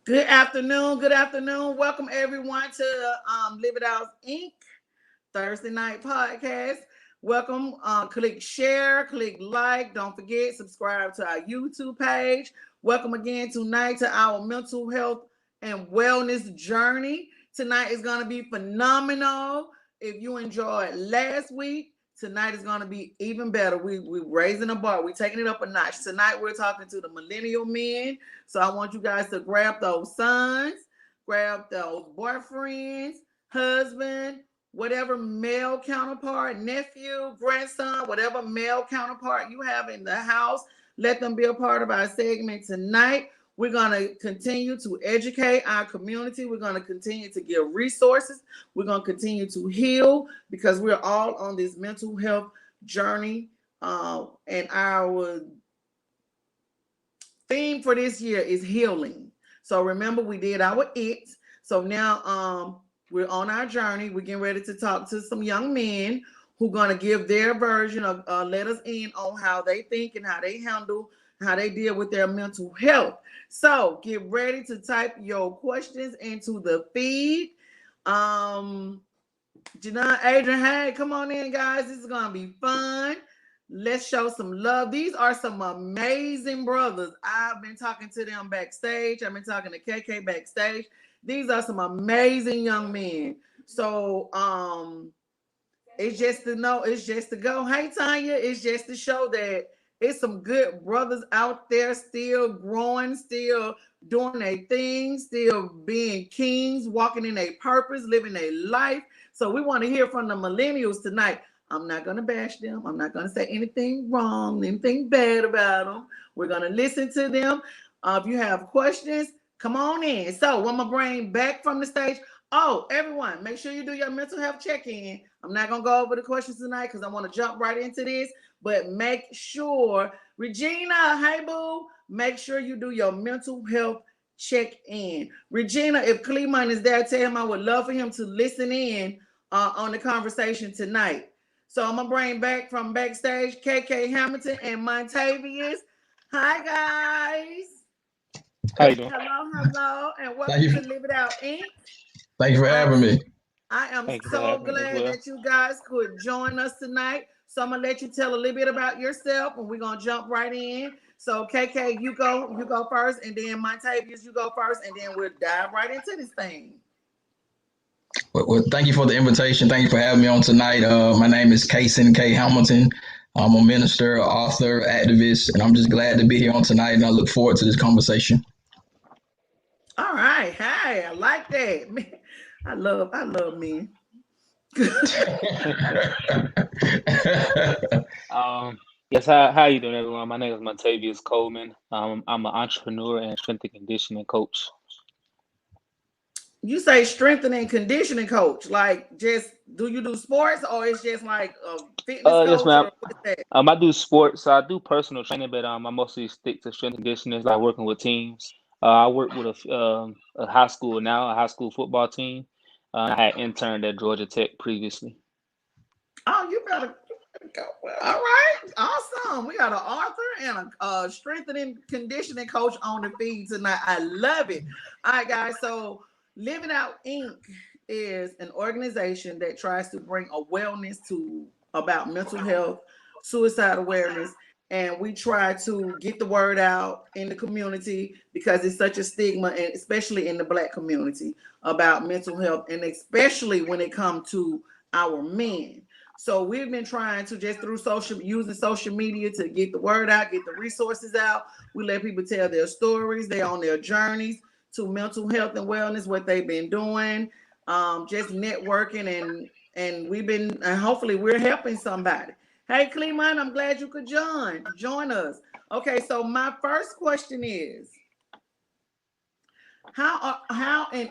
Good afternoon. Good afternoon. Welcome everyone to Live It Out Inc. Thursday night podcast. Welcome. Click share, click like. Don't forget, subscribe to our YouTube page. Welcome again tonight to our mental health and wellness journey. Tonight is going to be phenomenal. If you enjoyed last week, tonight is going to be even better. We're raising the bar. We're taking it up a notch. Tonight we're talking to the millennial men. So I want you guys to grab those sons, grab those boyfriends, husband, whatever male counterpart, nephew, grandson, whatever male counterpart you have in the house. Let them be a part of our segment tonight. We're going to continue to educate our community. We're going to continue to give resources. We're going to continue to heal because we're all on this mental health journey. And our theme for this year is healing. So remember, we did our it. So now we're on our journey. We're getting ready to talk to some young men who are going to give their version of let us in on how they think and how they handle, how they deal with their mental health. So get ready to type your questions into the feed. Janine, Adrian, hey, come on in, guys. This is going to be fun. Let's show some love. These are some amazing brothers. I've been talking to them backstage. I've been talking to KK backstage. These are some amazing young men. So it's just to know, it's just to go. Hey Tanya, it's just to show that it's some good brothers out there still growing, still doing their thing, still being kings, walking in a purpose, living a life. So we want to hear from the millennials tonight. I'm not going to bash them. I'm not going to say anything wrong, anything bad about them. We're going to listen to them. If you have questions, come on in. So I'm going to bring back from the stage. Oh, everyone, make sure you do your mental health check-in. I'm not going to go over the questions tonight because I want to jump right into this. But make sure, Regina, hey boo, make sure you do your mental health check-in. Regina, if Coleman is there, tell him I would love for him to listen in on the conversation tonight. So I'm going to bring back from backstage KK Hamilton and Montavius. Hi, guys. How you doing? Hello, and Thank welcome you. to Live It Out Inc. Thank you for having me. I am Thank you for so having me as glad well. that you guys could join us tonight. So I'm gonna let you tell a little bit about yourself, and we're gonna jump right in. So KK, you go first, and then Montavious, you go first, and then we'll dive right into this thing. Well, thank you for the invitation. Thank you for having me on tonight. My name is Kasin K. Hamilton. I'm a minister, author, activist, and I'm just glad to be here on tonight. And I look forward to this conversation. All right, hey, I like that. I love men. Yes, how you doing, everyone? My name is Montavius Coleman. I'm an entrepreneur and strength and conditioning coach. You say strengthening and conditioning coach, like just do you do sports or it's just like a fitness Yes, coach ma'am. or what's that? I do sports, so I do personal training, but I mostly stick to strength and conditioning, like working with teams. I work with a high school now, a high school football team. I had interned at Georgia Tech previously. Oh, you better go. Well, all right, awesome. We got an author and a strengthening conditioning coach on the feed tonight. I love it. All right, guys. So, Living Out Inc. is an organization that tries to bring a wellness to about mental health, suicide awareness, and we try to get the word out in the community because it's such a stigma, and especially in the Black community about mental health, and especially when it comes to our men. So we've been trying to just through using social media to get the word out, get the resources out. We let people tell their stories, they on their journeys to mental health and wellness, what they've been doing, just networking, and we've been, and hopefully we're helping somebody. Hey Cleveland, I'm glad you could join us. Okay, so my first question is how and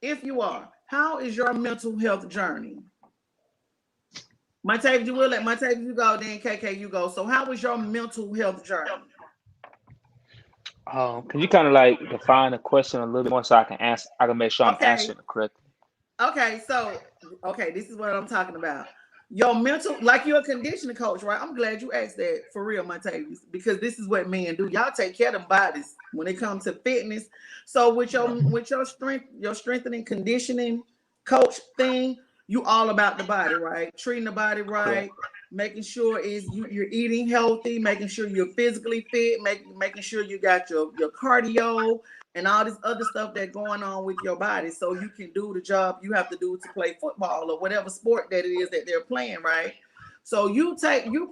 if you are, how is your mental health journey? My tape, you will let my tape you go, then KK you go. So how was your mental health journey? Can you kind of like define the question a little bit more so I can answer? I can make sure I'm Okay, answering it correctly. okay, so okay, this is what I'm talking about. your mental, like you're a conditioning coach, right? I'm glad you asked that for real, Montavius, because this is what men do. Y'all take care of them bodies when it comes to fitness. So with your strength, your strengthening conditioning coach thing, you all about the body, right? Treating the body Correct. right, making sure you're eating healthy, making sure you're physically fit, making sure you got your cardio and all this other stuff that's going on with your body so you can do the job you have to do to play football or whatever sport that it is that they're playing, right? So you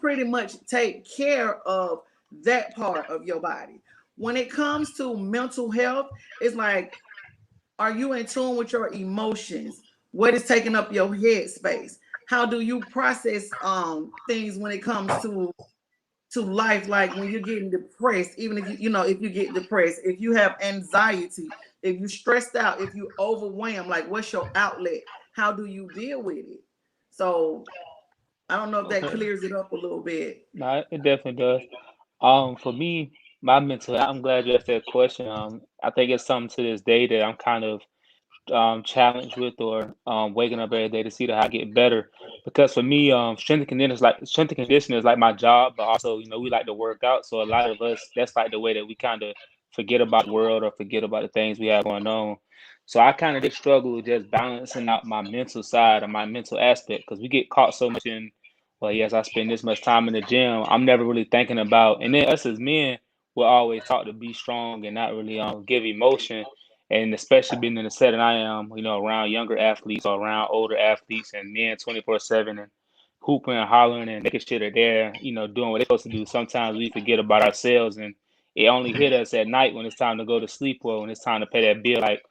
pretty much take care of that part of your body. When it comes to mental health, it's like, are you in tune with your emotions? What is taking up your head space? How do you process things when it comes to life, like when you're getting depressed, even if if you get depressed, if you have anxiety, if you're stressed out, if you overwhelmed, like what's your outlet? How do you deal with it? So I don't know if that Okay. clears it up a little bit. No, it definitely does. For me, my mental, I'm glad you asked that question. I think it's something to this day that I'm kind of challenged with, or waking up every day to see how I get better. Because for me, strength and conditioning is like my job, but also we like to work out. So a lot of us, that's like the way that we kind of forget about the world or forget about the things we have going on. So I kind of just struggle with just balancing out my mental side or my mental aspect, because we get caught so much in, well, yes, I spend this much time in the gym. I'm never really thinking about, and then us as men, we're always taught to be strong and not really give emotion, and especially being in the setting I am, around younger athletes or around older athletes and men 24/7 and hooping and hollering and making sure that they're, doing what they're supposed to do. Sometimes we forget about ourselves, and it only hit us at night when it's time to go to sleep or when it's time to pay that bill. Like,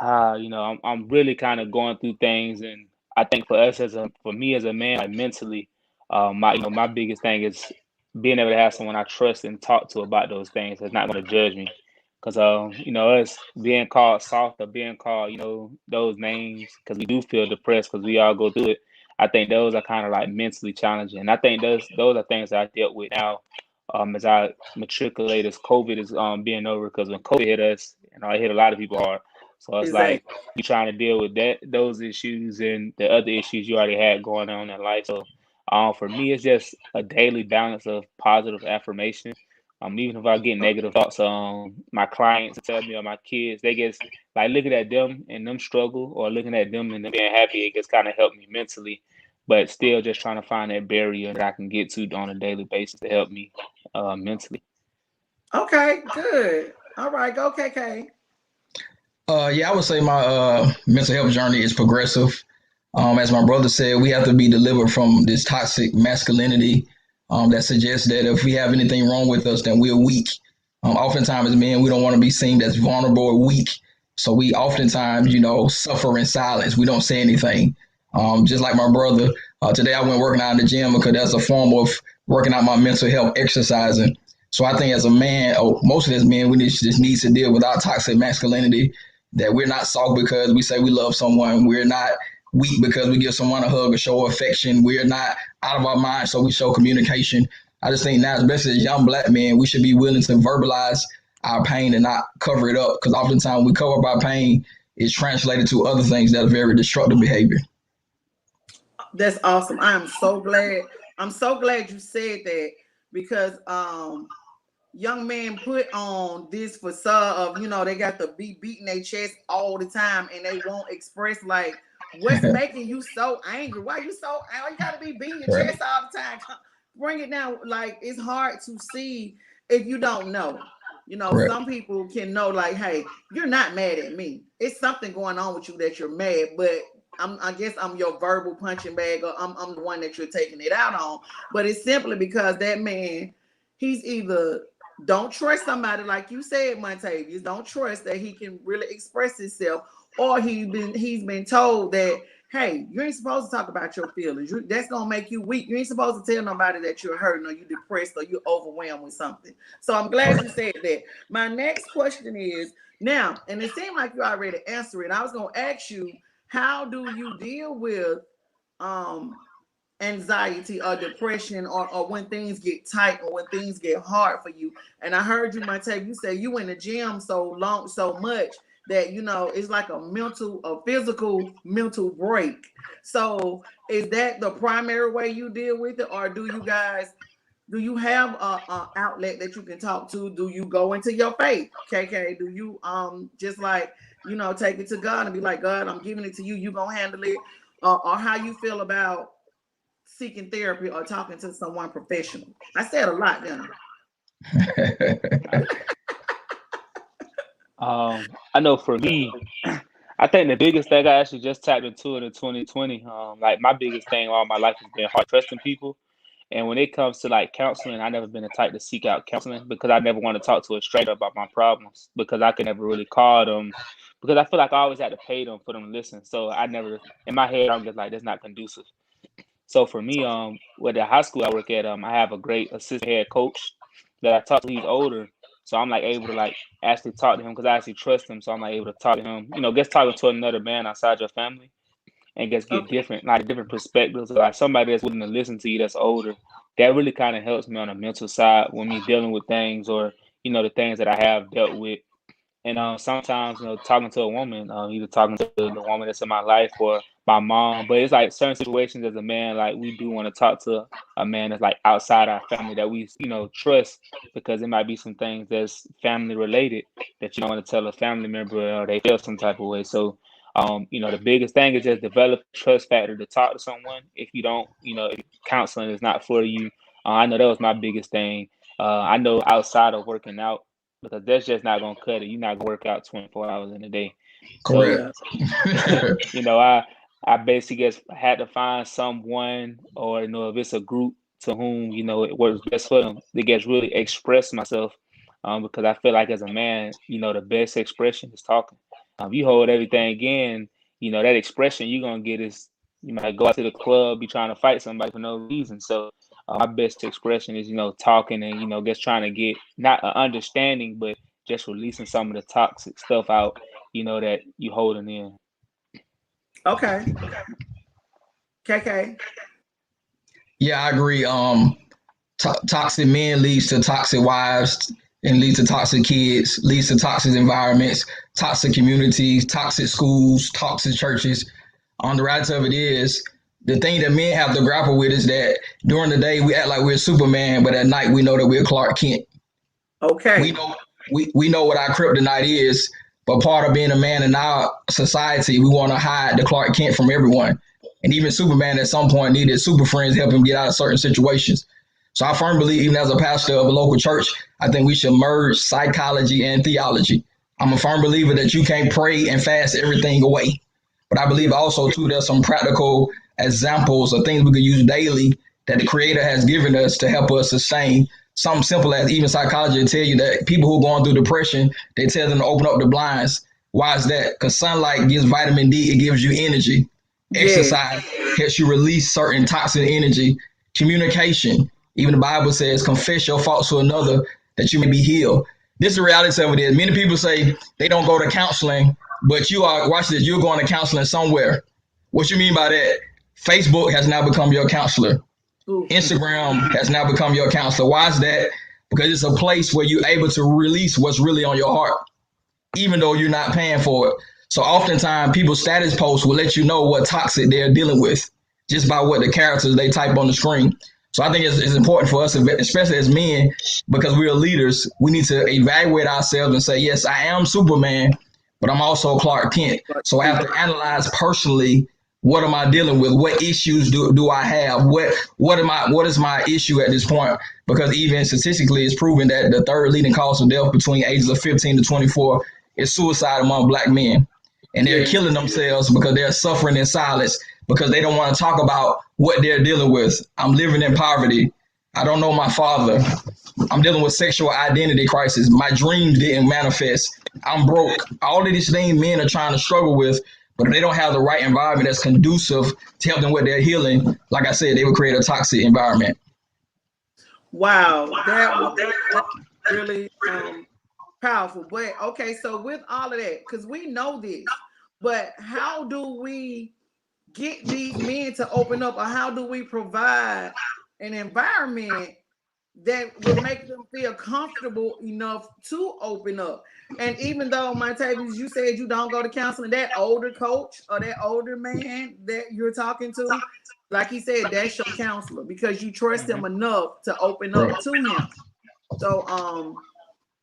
I'm really kind of going through things, and I think for me as a man, like mentally, my biggest thing is being able to have someone I trust and talk to about those things that's not going to judge me. Because, us being called soft or being called, those names, because we do feel depressed because we all go through it. I think those are kind of like mentally challenging. And I think those are things that I dealt with now, as I matriculate, as COVID is being over. Because when COVID hit us, it hit a lot of people hard. So it's like Exactly. you trying to deal with those issues and the other issues you already had going on in life. So for me, it's just a daily balance of positive affirmation. Even if I get negative thoughts on my clients tell me or my kids, they get like looking at them and them struggle, or looking at them and them being happy, it just kind of help me mentally. But still just trying to find that barrier that I can get to on a daily basis to help me mentally. Okay, good. All right, go KK. Yeah, I would say my mental health journey is progressive. As my brother said, we have to be delivered from this toxic masculinity that suggests that if we have anything wrong with us, then we're weak. Oftentimes, as men, we don't want to be seen as vulnerable or weak. So we oftentimes, suffer in silence. We don't say anything. Just like my brother, today I went working out in the gym because that's a form of working out my mental health, exercising. So I think as a man, most of us men, just need to deal with our toxic masculinity, that we're not soft because we say we love someone. We're not weak because we give someone a hug or show affection. We're not out of our mind, so we show communication. I just think now, especially as young black men, we should be willing to verbalize our pain and not cover it up, because oftentimes we cover up our pain, it's translated to other things that are very destructive behavior. That's awesome. I am so glad. I'm so glad you said that because young men put on this facade of, they got to be beating their chest all the time and they won't express like what's making you so angry. Why you so angry? You got to be beating your Right. chest all the time. Bring it down. Like it's hard to see if you don't know. Correct. Some people can know like, hey, you're not mad at me. It's something going on with you that you're mad, but I guess I'm your verbal punching bag, or I'm the one that you're taking it out on. But it's simply because that man, he's either don't trust somebody, like you said, Montavious, don't trust that he can really express himself, or he's been told that, hey, you ain't supposed to talk about your feelings. That's gonna make you weak. You ain't supposed to tell nobody that you're hurting or you're depressed or you're overwhelmed with something. So I'm glad you Correct. said that. My next question is now, and it seemed like you already answered it. I was gonna ask you, how do you deal with um anxiety or depression, or when things get tight or when things get hard for you? And I heard you, Montavious, you say you in the gym so much that, you know, it's like a physical mental break. So is that the primary way you deal with it, or do you have a outlet that you can talk to? Do you go into your faith, KK? Do you just like, you know, take it to God and be like, God, I'm giving it to you, you gonna handle it? Or how you feel about seeking therapy or talking to someone professional? I said a lot, didn't I know for me, I think the biggest thing I actually just tapped into it in 2020. Like my biggest thing all my life has been hard trusting people. And when it comes to like counseling, I never been the type to seek out counseling because I never want to talk to a stranger about my problems because I could never really call them because I feel like I always had to pay them for them to listen. So I never, in my head, I'm just like, that's not conducive. So for me, with the high school I work at, I have a great assistant head coach that I talk to. He's older, so I'm like able to like actually talk to him because I actually trust him. So I'm like able to talk to him. You know, just talking to another man outside your family and just you? get Okay. different perspectives. Like somebody that's willing to listen to you that's older. That really kind of helps me on the mental side when me dealing with things or the things that I have dealt with. And sometimes, talking to a woman, either talking to the woman that's in my life or my mom. But it's like certain situations as a man, like we do want to talk to a man that's like outside our family that we, trust because it might be some things that's family related that you don't want to tell a family member or they feel some type of way. So, the biggest thing is just develop a trust factor to talk to someone. If you don't, if counseling is not for you, I know that was my biggest thing. I know outside of working out because that's just not gonna cut it. You're not gonna work out 24 hours in a day. So, Correct. Yeah. I basically just had to find someone or if it's a group to whom it works best for them. They get really express myself because I feel like as a man, the best expression is talking. You hold everything in, that expression you're gonna get is you might go out to the club, be trying to fight somebody for no reason. So my best expression is talking and just trying to get not an understanding, but just releasing some of the toxic stuff out, that you holding in. Okay. KK. Yeah, I agree. Toxic men leads to toxic wives and leads to toxic kids, leads to toxic environments, toxic communities, toxic schools, toxic churches. On the right of it is the thing that men have to grapple with is that during the day we act like we're Superman, but at night we know that we're Clark Kent. We Okay. know we know what our kryptonite is, but part of being a man in our society, we want to hide the Clark Kent from everyone. And even Superman at some point needed super friends to help him get out of certain situations. So I firmly believe, even as a pastor of a local church, I think we should merge psychology and theology. I'm a firm believer that you can't pray and fast everything away. But I believe Yeah. also too there's some practical examples of things we could use daily that the Creator has given us to help us sustain. Something simple as even psychology will tell you that people who are going through depression, they tell them to open up the blinds. Why is that? Because sunlight gives vitamin D, it gives you energy. Yes. Exercise helps you release certain toxic energy. Communication, even the Bible says, confess your faults to another that you may be healed. This is the reality of it is many people say they don't go to counseling, but you are, watch this, you're going to counseling somewhere. What you mean by that? Facebook has now become your counselor. Ooh. Instagram has now become your counselor. Why is that? Because it's a place where you're able to release what's really on your heart, even though you're not paying for it. So oftentimes people's status posts will let you know what toxic they're dealing with just by what the characters they type on the screen. So I think it's important for us, especially as men, because we are leaders, we need to evaluate ourselves and say, yes, I am Superman, but I'm also Clark Kent. So I have to analyze personally, what am I dealing with? What issues do I have? What is my issue at this point? Because even statistically, it's proven that the third leading cause of death between ages of 15 to 24 is suicide among Black men. And they're Yes. killing themselves because they're suffering in silence because they don't want to talk about what they're dealing with. I'm living in poverty. I don't know my father. I'm dealing with sexual identity crisis. My dreams didn't manifest. I'm broke. All of these things men are trying to struggle with, but if they don't have the right environment that's conducive to help them with their healing, like I said, they will create a toxic environment. Wow. That really powerful. But okay, so with all of that, because we know this, but how do we get these men to open up, or how do we provide an environment that will make them feel comfortable enough to open up. And even though, Montavius, you said you don't go to counseling, that older coach or that older man that you're talking to, like he said, that's your counselor because you trust him enough to open up Right. to him. So,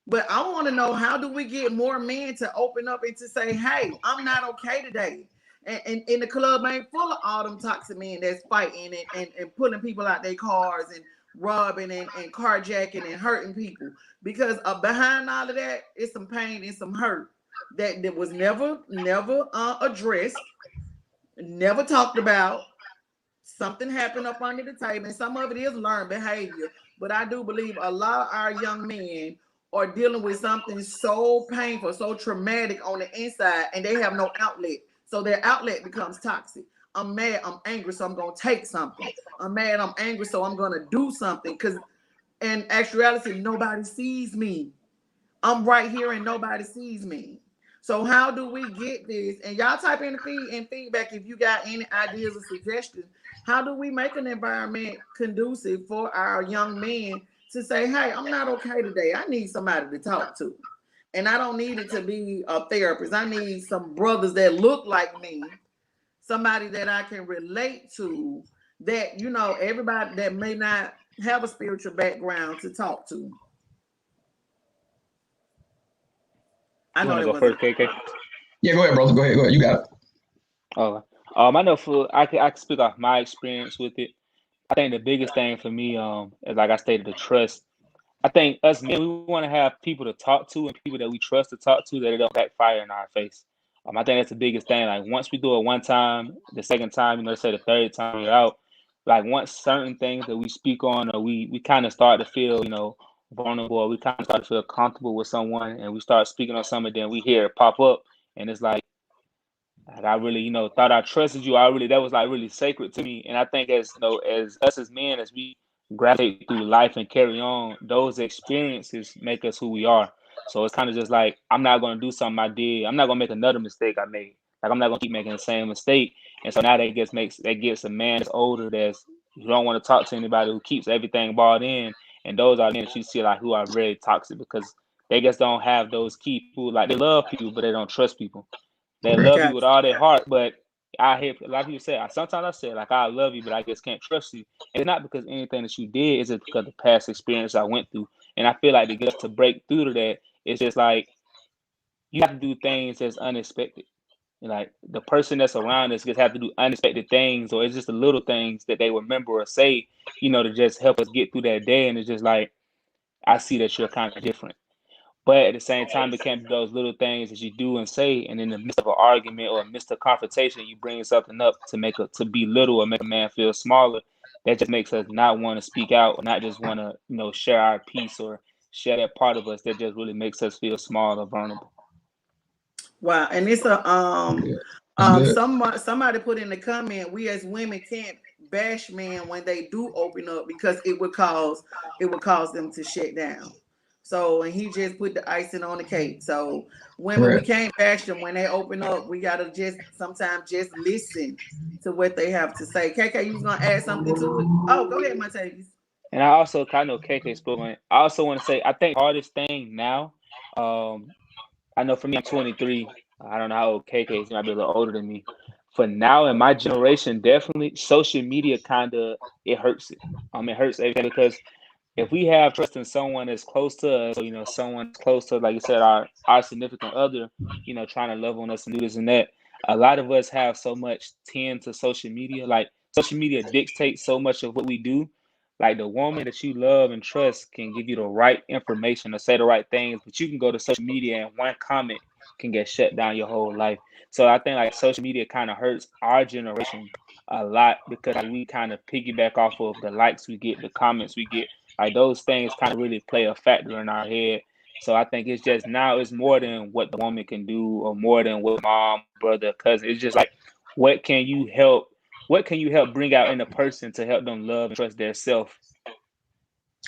but I want to know, how do we get more men to open up and to say, hey, I'm not okay today. And the club ain't full of all them toxic men that's fighting and pulling people out their cars and robbing and carjacking and hurting people. Because behind all of that is some pain and some hurt that was never addressed, never talked about. Something happened up under the table, and some of it is learned behavior. But I do believe a lot of our young men are dealing with something so painful, so traumatic on the inside, and they have no outlet. So their outlet becomes toxic. I'm mad, I'm angry, so I'm gonna take something. I'm mad, I'm angry, so I'm gonna do something. Because in actuality, nobody sees me. I'm right here and nobody sees me. So how do we get this? And y'all type in the feedback if you got any ideas or suggestions. How do we make an environment conducive for our young men to say, hey, I'm not okay today. I need somebody to talk to. And I don't need it to be a therapist. I need some brothers that look like me, somebody that I can relate to, that, everybody that may not have a spiritual background to talk to. I You know want to there go wasn't. first, KK? Yeah, go ahead, brother. Go ahead. Go ahead. You got it. Oh, I know I can speak off my experience with it. I think the biggest thing for me, is like I stated, the trust. I think us men, we want to have people to talk to and people that we trust to talk to that it don't backfire in our face. I think that's the biggest thing. Like once we do it one time, the second time, let's say the third time you're out, like once certain things that we speak on or we kind of start to feel, vulnerable, or we kind of start to feel comfortable with someone and we start speaking on something, then we hear it pop up and it's like I really, thought I trusted you. That was like really sacred to me. And I think as as us as men, as we gravitate through life and carry on, those experiences make us who we are. So it's kind of just like I'm not gonna do something I did. I'm not gonna make another mistake I made. Like I'm not gonna keep making the same mistake. And so now that gets a man that's older, that's who don't want to talk to anybody, who keeps everything balled in. And those are men that you see like who are very toxic because they just don't have those key people. Like they love people, but they don't trust people. They love you Got with all their heart, but I hear a lot of people say, sometimes I say, like, I love you, but I just can't trust you. And it's not because anything that you did, it's just because the past experience I went through. And I feel like to get us to break through to that, it's just like you have to do things that's unexpected. And like the person that's around us just have to do unexpected things, or it's just the little things that they remember or say, to just help us get through that day. And it's just like, I see that you're kind of different. But at the same time, it can't be those little things that you do and say, and in the midst of an argument or midst of confrontation, you bring something up to belittle or make a man feel smaller. That just makes us not want to speak out or not just want to, share our piece or share that part of us that just really makes us feel small or vulnerable. Wow, and it's a That's good. somebody put in the comment, we as women can't bash men when they do open up because it would cause them to shut down. So, and he just put the icing on the cake. So women, we Correct. can't bash them when they open up. We gotta just sometimes just listen to what they have to say. KK, you was gonna add something to it? Oh, go ahead, Montavious. And I also kind of KK spoke on it. I also want to say I think the hardest thing now, um, I know for me, I'm 23. I don't know how old KK is. He might be a little older than me. For now, in my generation, definitely social media kind of it hurts it. It hurts everything because if we have trust in someone that's close to us, or someone that's close to, like you said, our significant other, trying to love on us and do this and that. A lot of us have so much tend to social media. Like social media dictates so much of what we do. Like the woman that you love and trust can give you the right information or say the right things, but you can go to social media and one comment can get shut down your whole life. So I think like social media kind of hurts our generation a lot because like, we kind of piggyback off of the likes we get, the comments we get, like those things kind of really play a factor in our head. So I think it's just now it's more than what the woman can do or more than what mom, brother, cousin. It's just like what can you help bring out in a person to help them love and trust their self?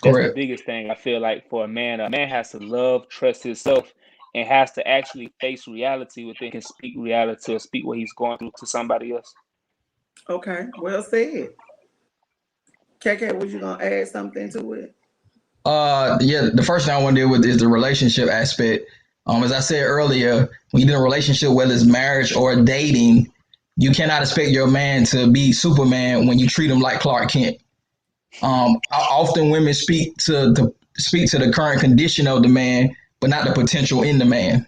That's the Correct. biggest thing I feel like for a man. A man has to love, trust himself, and has to actually face reality within can speak reality or speak what he's going through to somebody else. Okay, well said. KK, was you gonna add something to it? Yeah, the first thing I want to deal with is the relationship aspect. As I said earlier, when you're in a relationship, whether it's marriage or dating, you cannot expect your man to be Superman when you treat him like Clark Kent. Often women speak to the current condition of the man, but not the potential in the man.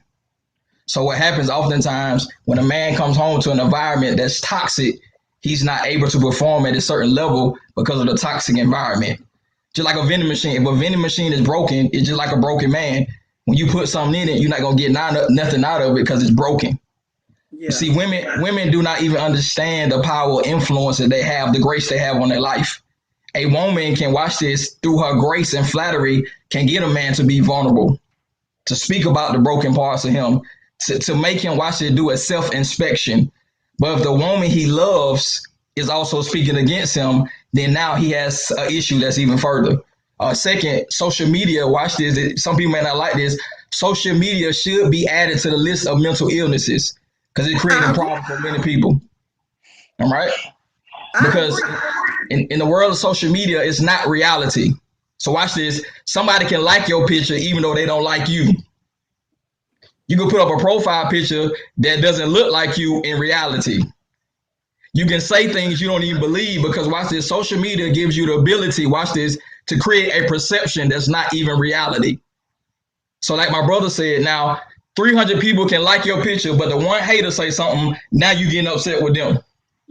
So what happens oftentimes when a man comes home to an environment that's toxic, he's not able to perform at a certain level because of the toxic environment. Just like a vending machine. If a vending machine is broken, it's just like a broken man. When you put something in it, you're not gonna get nothing out of it because it's broken. Yeah. See, women do not even understand the power of influence that they have, the grace they have on their life. A woman can watch this through her grace and flattery, can get a man to be vulnerable, to speak about the broken parts of him, to make him watch it do a self-inspection. But if the woman he loves is also speaking against him, then now he has an issue that's even further. Second, social media, watch this. Some people may not like this. Social media should be added to the list of mental illnesses because it creates a problem for many people. All right? Because in the world of social media, it's not reality. So watch this. Somebody can like your picture even though they don't like you. You can put up a profile picture that doesn't look like you in reality. You can say things you don't even believe because watch this. Social media gives you the ability, watch this, to create a perception that's not even reality. So like my brother said, now 300 people can like your picture, but the one hater say something, now you getting upset with them.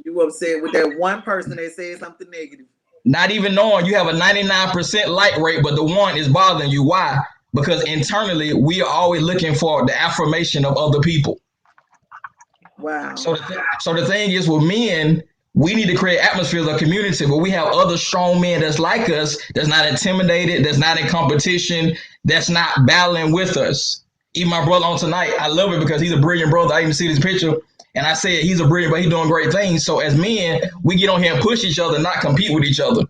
You upset with that one person that said something negative. Not even knowing you have a 99% like rate, but the one is bothering you. Why? Because internally, we are always looking for the affirmation of other people. Wow. So the thing is with men, we need to create atmospheres of community where we have other strong men that's like us, that's not intimidated, that's not in competition, that's not battling with us. Even my brother on tonight, I love it because he's a brilliant brother. I even see this picture and I said he's a brilliant, but he's doing great things. So as men, we get on here and push each other, not compete with each other.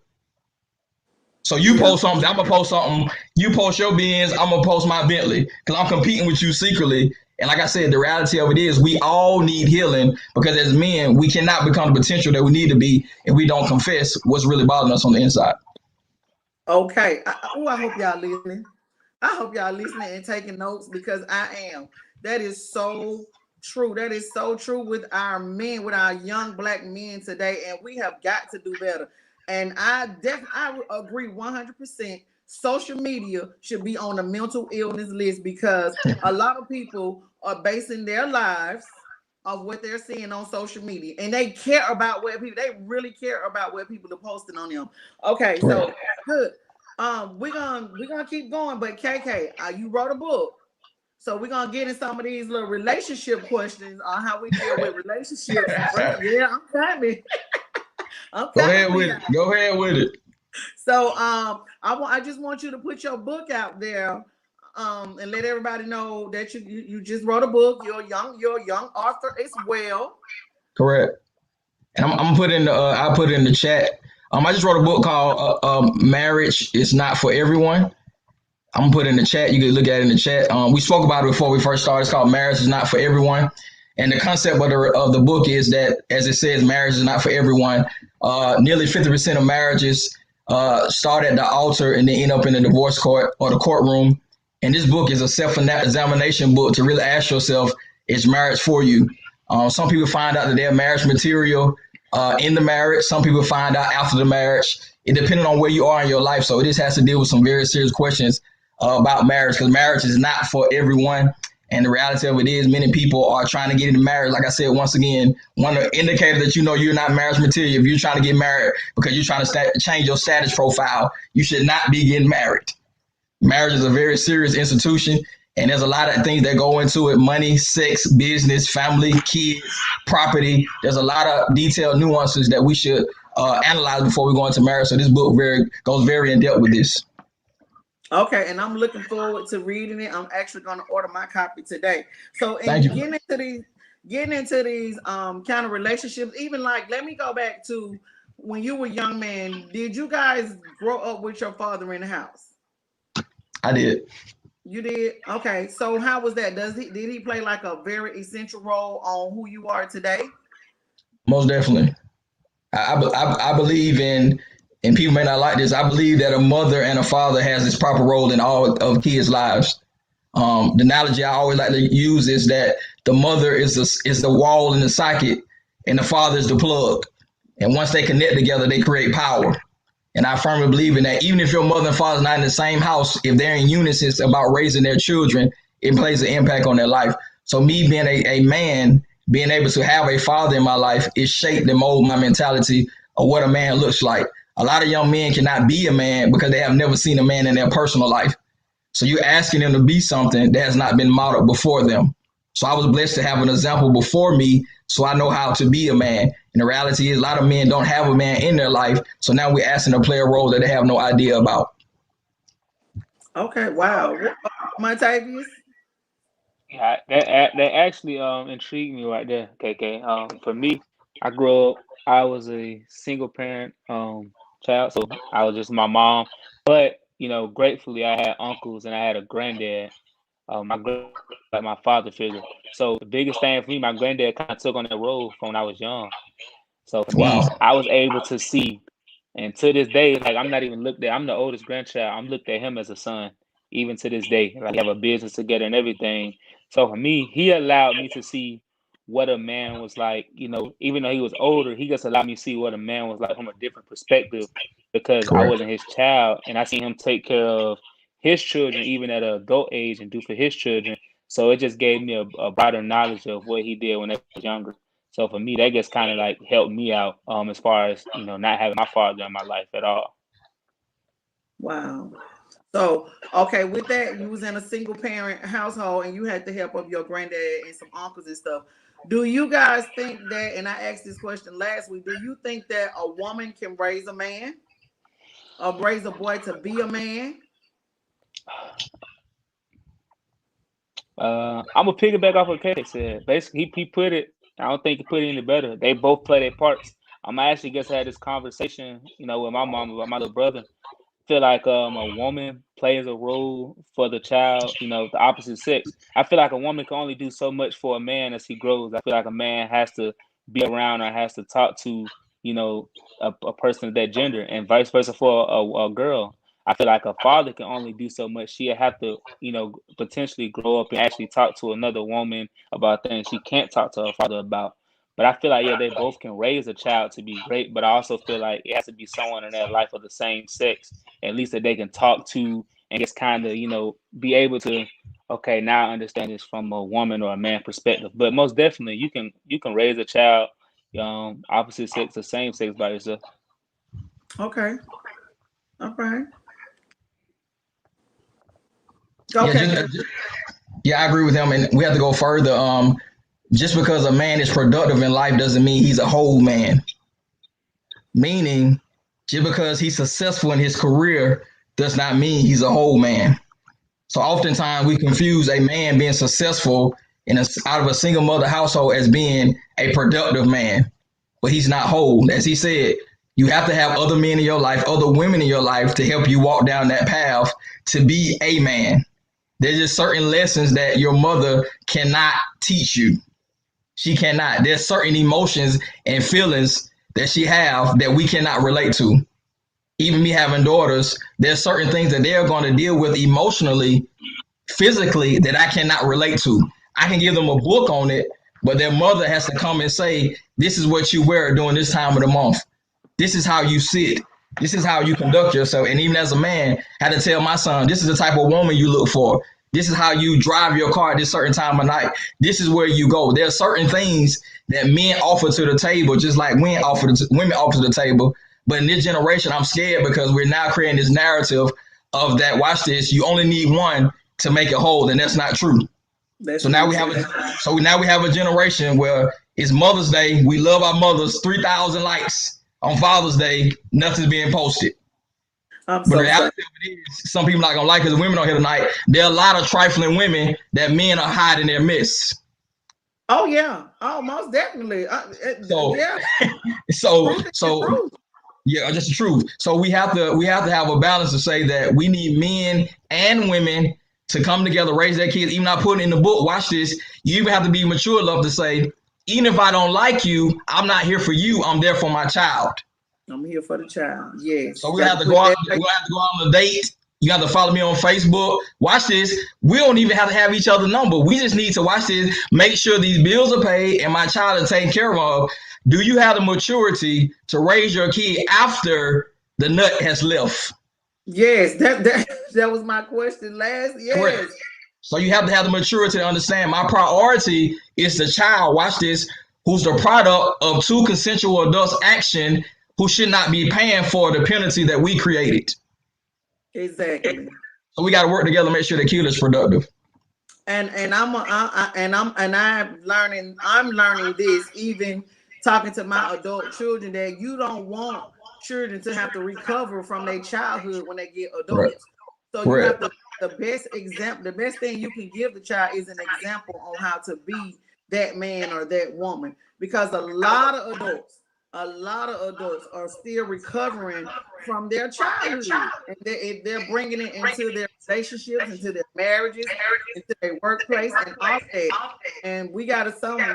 So you post something, I'm gonna post something. You post your Benz, I'm gonna post my Bentley because I'm competing with you secretly. And like I said, the reality of it is we all need healing because as men, we cannot become the potential that we need to be if we don't confess what's really bothering us on the inside. Okay. I hope y'all listening. I hope y'all listening and taking notes because I am. That is so true. That is so true with our men, with our young black men today. And we have got to do better. And I agree 100%. Social media should be on the mental illness list because a lot of people are basing their lives of what they're seeing on social media, and they care about what people. They really care about what people are posting on them. Okay, so good. We're gonna keep going, but KK, you wrote a book, so we're gonna get in some of these little relationship questions on how we deal with relationships. Yeah, I'm coming. Go ahead with it. Go ahead with it. So I just want you to put your book out there and let everybody know that you just wrote a book. You're a young author as well. Correct. And I'm putting I'll put it in the chat. I just wrote a book called Marriage is Not for Everyone. I'm gonna put it in the chat. You can look at it in the chat. We spoke about it before we first started. It's called Marriage is Not for Everyone. And the concept of the book is that, as it says, marriage is not for everyone. Nearly 50% of marriages start at the altar and then end up in the divorce court or the courtroom. And this book is a self-examination book to really ask yourself, is marriage for you? Some people find out that they're marriage material in the marriage. Some people find out after the marriage. It depends on where you are in your life. So this has to deal with some very serious questions about marriage because marriage is not for everyone. And the reality of it is many people are trying to get into marriage. Like I said, once again, one indicator that you know you're not marriage material, if you're trying to get married because you're trying to change your status profile, you should not be getting married. Marriage is a very serious institution, and there's a lot of things that go into it: money, sex, business, family, kids, property. There's a lot of detailed nuances that we should analyze before we go into marriage. So this book goes very in depth with this. Okay, and I'm looking forward to reading it. I'm actually going to order my copy today. So, getting into these kind of relationships, even like, let me go back to when you were a young man. Did you guys grow up with your father in the house? I did. You did? Okay. So how was that? Did he play like a very essential role on who you are today? Most definitely. I believe in and people may not like this, I believe that a mother and a father has this proper role in all of kids' lives. The analogy I always like to use is that the mother is the wall in the socket, and the father is the plug. And once they connect together, they create power. And I firmly believe in that. Even if your mother and father are not in the same house, if they're in unison about raising their children, it plays an impact on their life. So me being a man, being able to have a father in my life, it shaped and molded my mentality of what a man looks like. A lot of young men cannot be a man because they have never seen a man in their personal life. So you're asking them to be something that has not been modeled before them. So I was blessed to have an example before me, so I know how to be a man. And the reality is a lot of men don't have a man in their life. So now we're asking them to play a role that they have no idea about. Okay, wow. Montavius? Yeah, that actually intrigued me right there, KK. For me, I grew up. I was a single parent child, so I was just my mom. But gratefully, I had uncles and I had a granddad. My granddad was like my father figure. So the biggest thing for me, my granddad kind of took on that role from when I was young. So for Wow. me, I was able to see, and to this day, like I'm not even looked at. I'm the oldest grandchild. I'm looked at him as a son, even to this day. Like we have a business together and everything. So for me, he allowed me to see what a man was like. Even though he was older, he just allowed me to see what a man was like from a different perspective because I Correct. wasn't his child, and I seen him take care of his children even at an adult age and do for his children. So it just gave me a broader knowledge of what he did when they was younger. So for me, that just kind of like helped me out as far as not having my father in my life at all. Wow. So, okay, with that, you was in a single parent household and you had the help of your granddad and some uncles and stuff. Do you guys think that, and I asked this question last week, do you think that a woman can raise a man or raise a boy to be a man? I'm gonna piggyback off what Kay said. Basically, he put it. I don't think he put it any better. They both play their parts. I actually just had this conversation, with my mom about my little brother. Feel like a woman plays a role for the child, the opposite sex. I feel like a woman can only do so much for a man as he grows. I feel like a man has to be around or has to talk to, a person of that gender, and vice versa for a girl. I feel like a father can only do so much. She'll have to, potentially grow up and actually talk to another woman about things she can't talk to her father about. But I feel like, yeah, they both can raise a child to be great, but I also feel like it has to be someone in their life of the same sex, at least that they can talk to and just kind of, be able to, okay, now I understand this from a woman or a man perspective. But most definitely, you can raise a child, opposite sex or same sex by yourself. Okay. Okay. Yeah, Okay. yeah, I agree with him, and we have to go further. Just because a man is productive in life doesn't mean he's a whole man. Meaning, just because he's successful in his career does not mean he's a whole man. So oftentimes we confuse a man being successful out of a single mother household as being a productive man, but he's not whole. As he said, you have to have other men in your life, other women in your life to help you walk down that path to be a man. There's just certain lessons that your mother cannot teach you. She cannot. There's certain emotions and feelings that she have that we cannot relate to. Even me having daughters, there's certain things that they're going to deal with emotionally, physically, that I cannot relate to. I can give them a book on it, but their mother has to come and say, this is what you wear during this time of the month. This is how you sit. This is how you conduct yourself. And even as a man, I had to tell my son, this is the type of woman you look for. This is how you drive your car at this certain time of night. This is where you go. There are certain things that men offer to the table, just like women offer to the table. But in this generation, I'm scared because we're now creating this narrative of that, watch this, you only need one to make it whole, and that's not true. So now we have a generation where it's Mother's Day. We love our mothers, 3,000 likes. On Father's Day, nothing's being posted. But the reality of it is, some people not gonna like it. The women on here tonight, there are a lot of trifling women that men are hiding their midst. Oh yeah. Oh, most definitely. Yeah. so yeah, just the truth. So we have to have a balance to say that we need men and women to come together, raise their kids. Even not putting in the book, watch this. You even have to be mature enough to say, even if I don't like you, I'm not here for you. I'm there for my child. I'm here for the child. Yes. So we have to go out. We have to go out on a date. You have to follow me on Facebook. Watch this. We don't even have to have each other's number. We just need to watch this. Make sure these bills are paid and my child is taken care of. Do you have the maturity to raise your kid after the nut has left? Yes, that was my question last. Yes. Correct. So you have to have the maturity to understand my priority is the child. Watch this. Who's the product of two consensual adults' action, who should not be paying for the penalty that we created. Exactly. So we got to work together to make sure the kid is productive. And I'm learning this, even talking to my adult children, that you don't want children to have to recover from their childhood when they get adults. Right. So you have to, the best thing you can give the child is an example on how to be that man or that woman, because a lot of adults are still recovering from their childhood, and they're bringing it into their relationships, into their marriages, into their workplace, and all that. And we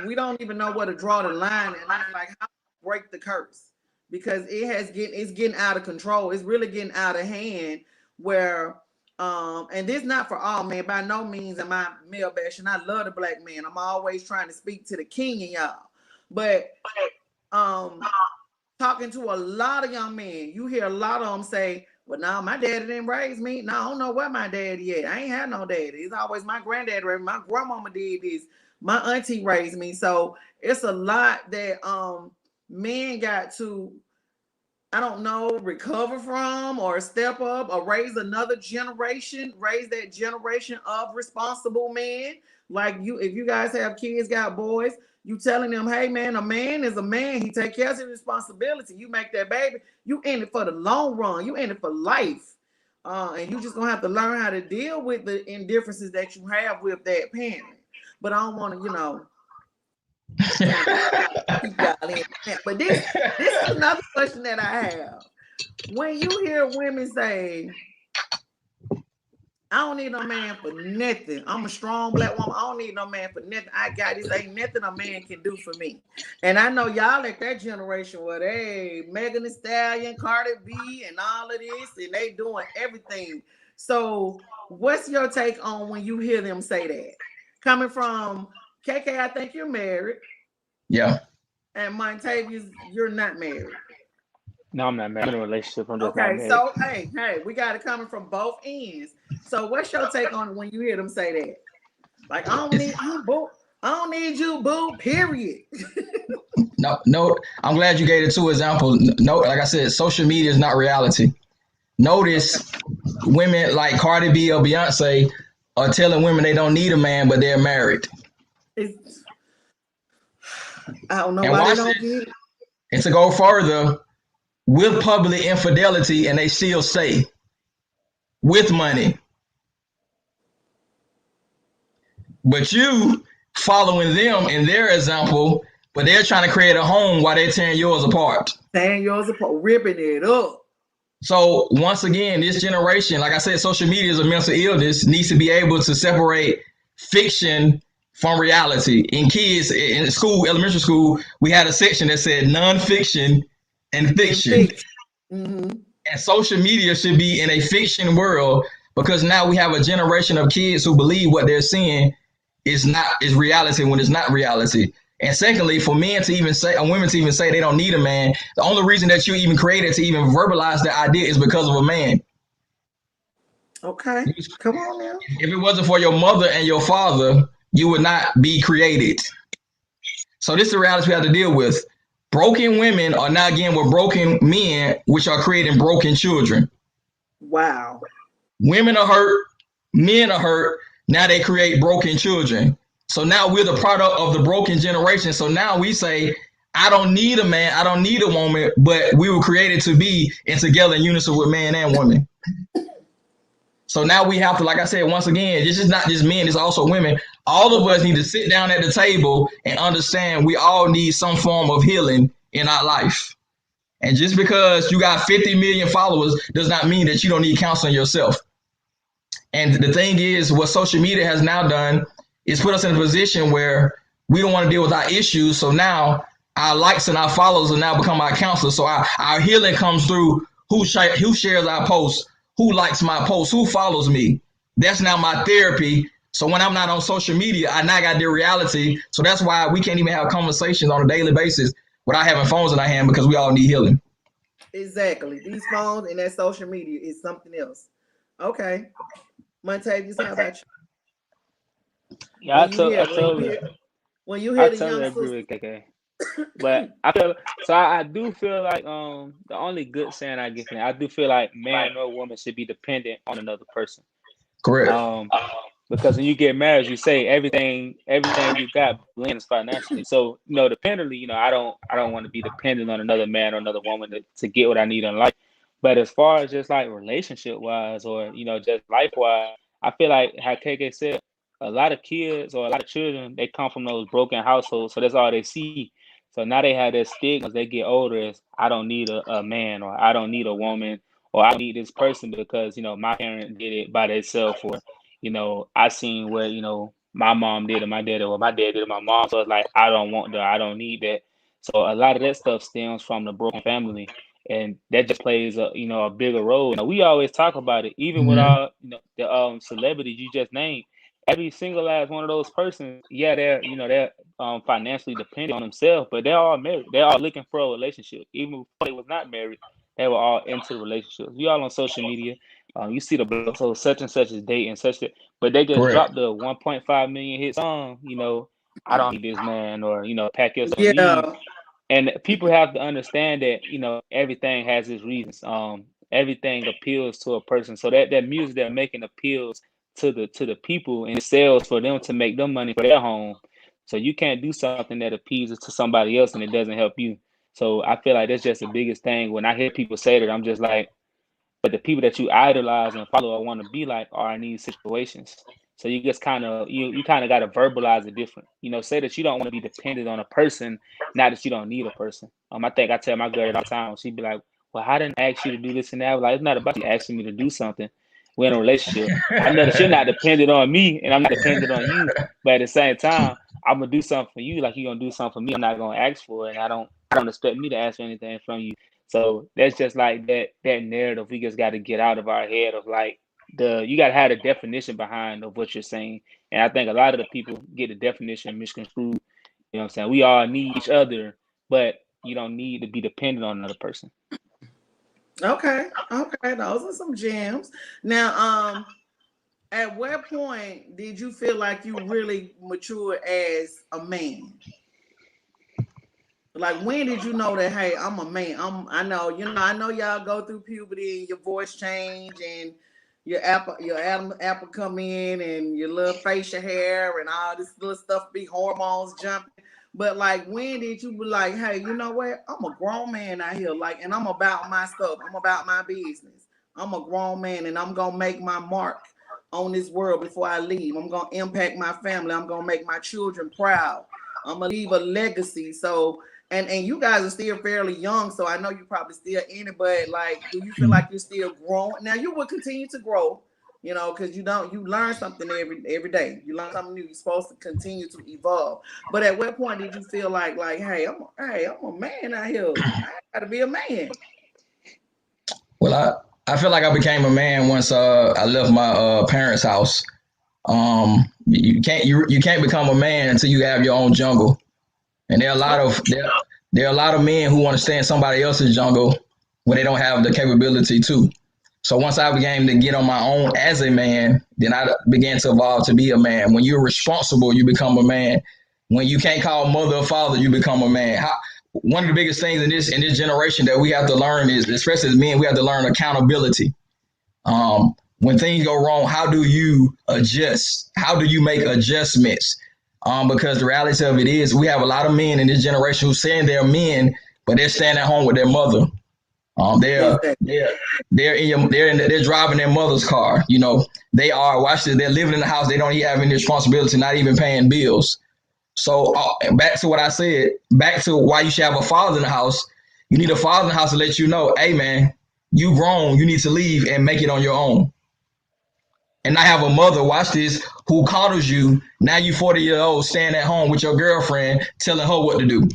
we don't even know where to draw the line, and I'm like, how to break the curse, because it's getting out of control. It's really getting out of hand. Where and this not for all men, by no means am I male bashing. I love the black man. I'm always trying to speak to the king in y'all, but talking to a lot of young men, you hear a lot of them say, well, no, my daddy didn't raise me. No, I don't know where my daddy is. I ain't had no daddy. It's always my granddaddy raised me. My grandmama did this. My auntie raised me. So it's a lot that men got to, I don't know, recover from, or step up, or raise another generation, raise that generation of responsible men. Like you, if you guys have kids, got boys, you telling them, hey man, a man is a man. He take care of his responsibility. You make that baby, you in it for the long run. You in it for life. And you just gonna have to learn how to deal with the indifferences that you have with that parent. But I don't want to, but this is another question that I have. When you hear women say, I don't need no man for nothing. I'm a strong black woman. I don't need no man for nothing. I got this. Ain't nothing a man can do for me. And I know y'all at that generation where they Megan Thee Stallion, Cardi B, and all of this, and they doing everything. So what's your take on when you hear them say that? Coming from KK, I think you're married. Yeah. And Montavius, you're not married. No, I'm not married. I'm in a relationship. I'm just okay, not married. So hey, we got it coming from both ends. So what's your take on it when you hear them say that? Like, I don't need you, boo. I don't need you, boo, period. No, I'm glad you gave the two examples. No, like I said, social media is not reality. Notice women like Cardi B or Beyonce are telling women they don't need a man, but they're married. I don't know why they don't get it. And to go further, with public infidelity, and they still stay with money. But you following them in their example, but they're trying to create a home while they're tearing yours apart. Ripping it up. So once again, this generation, like I said, social media is a mental illness, needs to be able to separate fiction from reality. In kids, in school, elementary school, we had a section that said nonfiction and fiction. Mm-hmm. And social media should be in a fiction world, because now we have a generation of kids who believe what they're seeing is reality when it's not reality. And secondly, for men to even say, or women to even say they don't need a man, the only reason that you even created to even verbalize the idea is because of a man. Okay, come on now. If it wasn't for your mother and your father, you would not be created. So this is the reality we have to deal with. Broken women are now getting with broken men, which are creating broken children. Wow. Women are hurt, men are hurt. Now they create broken children. So now we're the product of the broken generation. So now we say, I don't need a man, I don't need a woman, but we were created to be in together in unison with man and woman. So now we have to, like I said, once again, this is not just men, it's also women. All of us need to sit down at the table and understand we all need some form of healing in our life. And just because you got 50 million followers does not mean that you don't need counseling yourself. And the thing is, what social media has now done is put us in a position where we don't want to deal with our issues. So now our likes and our follows are now become our counselors. So our healing comes through who shares our posts, who likes my posts, who follows me. That's now my therapy. So when I'm not on social media, I now got the reality. So that's why we can't even have conversations on a daily basis without having phones in our hand, because we all need healing. Exactly. These phones and that social media is something else. Okay. Montavius, how about you? Yeah, When you I hear the young totally agree sister, with KK. But I feel so. I do feel like the only good saying I get from that, I do feel like man or woman should be dependent on another person. Correct. Um, because when you get married, you say everything you got blends financially. So dependently, I don't want to be dependent on another man or another woman to get what I need in life. But as far as just like relationship wise, or just life wise, I feel like how KK said, a lot of kids or a lot of children, they come from those broken households, so that's all they see. So now they have that stigma as they get older, is I don't need a man, or I don't need a woman, or I need this person because my parent did it by themselves, or I seen what, my mom did, or my dad, or my dad did, or my mom. So it's like, I don't need that. So a lot of that stuff stems from the broken family. And that just plays a bigger role. We always talk about it, even with Mm-hmm. our, the celebrities you just named. Every single last one of those persons, yeah, they're financially dependent on themselves, but they're all married. They're all looking for a relationship. Even before they was not married, they were all into the relationships. We all on social media. You see the blog, so such and such is dating such that, but they just Correct. dropped the 1.5 million hit song. I don't need this man, or pack yourself and leave. yeah, And people have to understand that everything has its reasons. Everything appeals to a person, so that music they're making appeals to the people, and it sells for them to make them money for their home. So you can't do something that appeases to somebody else and it doesn't help you. So I feel like that's just the biggest thing. When I hear people say that, I'm just like, but the people that you idolize and follow or want to be like are in these situations. So you just kind of got to verbalize it different. Say that you don't want to be dependent on a person, not that you don't need a person. I think I tell my girl all the time. She'd be like, "Well, I didn't ask you to do this and that." I was like, it's not about you asking me to do something. We're in a relationship. I know that you're not dependent on me, and I'm not dependent on you. But at the same time, I'm gonna do something for you, like you're gonna do something for me. I'm not gonna ask for it, and I don't expect me to ask for anything from you. So that's just like that narrative we just got to get out of our head of like you got to have the definition behind of what you're saying. And I think a lot of the people get the definition misconstrued. You know what I'm saying? We all need each other, but you don't need to be dependent on another person. okay, okay. Those are some gems. Now, at what point did you feel like you really matured as a man? Like, when did you know that, hey, I'm a man? I know y'all go through puberty and your voice change and your apple come in and your little facial hair and all this little stuff be hormones jumping. But like, when did you be like, hey, you know what? I'm a grown man out here, like, and I'm about my stuff. I'm about my business. I'm a grown man and I'm gonna make my mark on this world before I leave. I'm gonna impact my family. I'm gonna make my children proud. I'm gonna leave a legacy. So, and you guys are still fairly young, so I know you're probably still in it, but like, do you feel like you're still growing? Now you will continue to grow, because you learn something every day. You learn something new. You're supposed to continue to evolve. But at what point did you feel like, hey, I'm a man out here. I gotta be a man. Well, I feel like I became a man once I left my parents' house. You can't become a man until you have your own jungle. And there are a lot of men who want to stay in somebody else's jungle when they don't have the capability to. So once I began to get on my own as a man, then I began to evolve to be a man. When you're responsible, you become a man. When you can't call mother or father, you become a man. One of the biggest things in this generation that we have to learn is, especially as men, we have to learn accountability. When things go wrong, how do you adjust? How do you make adjustments? Because the reality of it is, we have a lot of men in this generation who saying they're men, but they're staying at home with their mother. They're Exactly. they're driving their mother's car. They are watch this. They're living in the house. They don't even have any responsibility, not even paying bills. So back to what I said. Back to why you should have a father in the house. You need a father in the house to let you know, hey man, you grown. You need to leave and make it on your own. And I have a mother, watch this, who coddles you. Now you 40 years old, staying at home with your girlfriend, telling her what to do.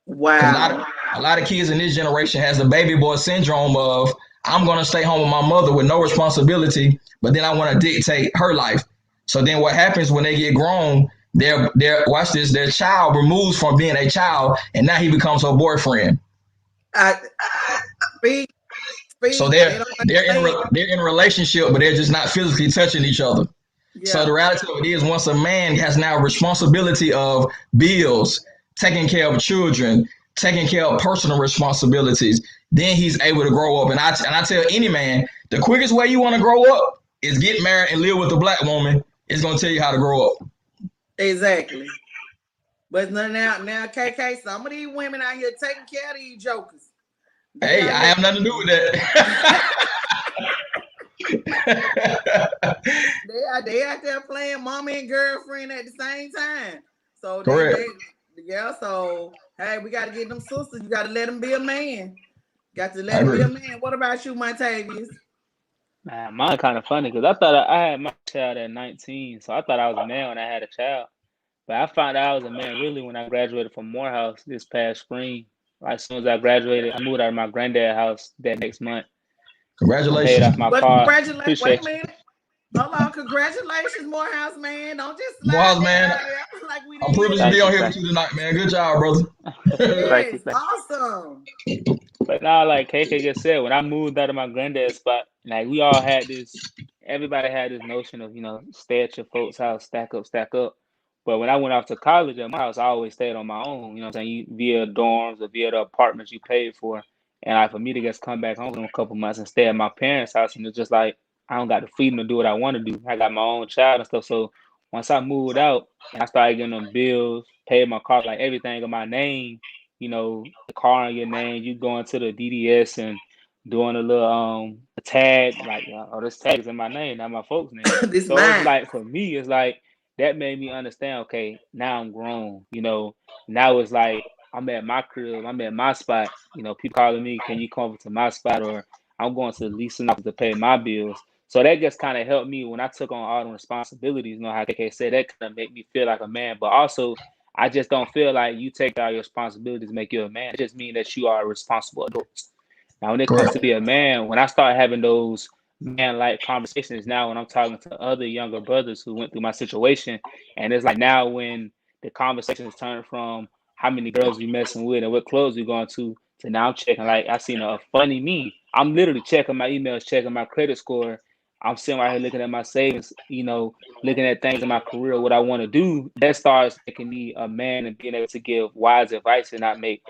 Because Wow. a lot of kids in this generation has the baby boy syndrome of I'm gonna stay home with my mother with no responsibility, but then I want to dictate her life. So then what happens when they get grown? Their watch this. Their child removes from being a child, and now he becomes her boyfriend. I speak, So speak. They don't understand. they're in a relationship, but they're just not physically touching each other. So the Yeah, reality of it is, once a man has now responsibility of bills, taking care of children, taking care of personal responsibilities, then he's able to grow up. And I tell any man, the quickest way you want to grow up is get married and live with a black woman. It's gonna tell you how to grow up. exactly. But now, KK, some of these women out here taking care of these jokers. They Hey, out I here. have nothing to do with that. They out there playing mommy and girlfriend at the same time. So Correct. they yeah. So hey, we got to get them sisters. You got to let them be a man. Got to I let him be a agree. man. What about you, Montavius? Man, mine kind of funny because I thought I had my child at 19, so I thought I was a man when I had a child. But I found out I was a man really when I graduated from Morehouse this past spring. Like, as soon as I graduated, I moved out of my granddad's house that next month. I paid Congratulations. off my Well, car. congratulations. Wait a Appreciate you. minute. Hold on. Congratulations, Morehouse man. Don't just slide Morehouse, that man, out there like we I'm didn't hear privileged to be Thank on you, here nothing. with thank you tonight, man. Good job, brother. you, thank you, Yes, thank awesome. you. But now, like KK just said, when I moved out of my granddad's spot, like we all had this, everybody had this notion of, stay at your folks' house, stack up, stack up. But when I went off to college at my house, I always stayed on my own, you know what I'm saying? Via dorms or via the apartments you paid for. And like for me to just come back home in a couple months and stay at my parents' house, and it's just like I don't got the freedom to do what I want to do. I got my own child and stuff. So once I moved out and I started getting them bills, paid my car, like everything in my name, the car in your name, you going to the DDS and doing a little a tag, like oh, this tag is in my name, not my folks' name. This So it's mine. like for me, it's like that made me understand, okay, now I'm grown, now it's like I'm at my crib, I'm at my spot, people calling me, can you come over to my spot, or I'm going to the leasing office to pay my bills. So that just kind of helped me when I took on all the responsibilities, how KK said, that kind of made me feel like a man. But also I just don't feel like you take all your responsibilities to make you a man. It just means that you are a responsible adult. Now, when it comes to Correct. be a man, when I start having those man-like conversations now, when I'm talking to other younger brothers who went through my situation, and it's like now when the conversations turn from how many girls we messing with and what clubs we going to now I'm checking, like I seen a funny meme. I'm literally checking my emails, checking my credit score. I'm sitting right here looking at my savings, looking at things in my career, what I want to do. That starts making me a man and being able to give wise advice and not make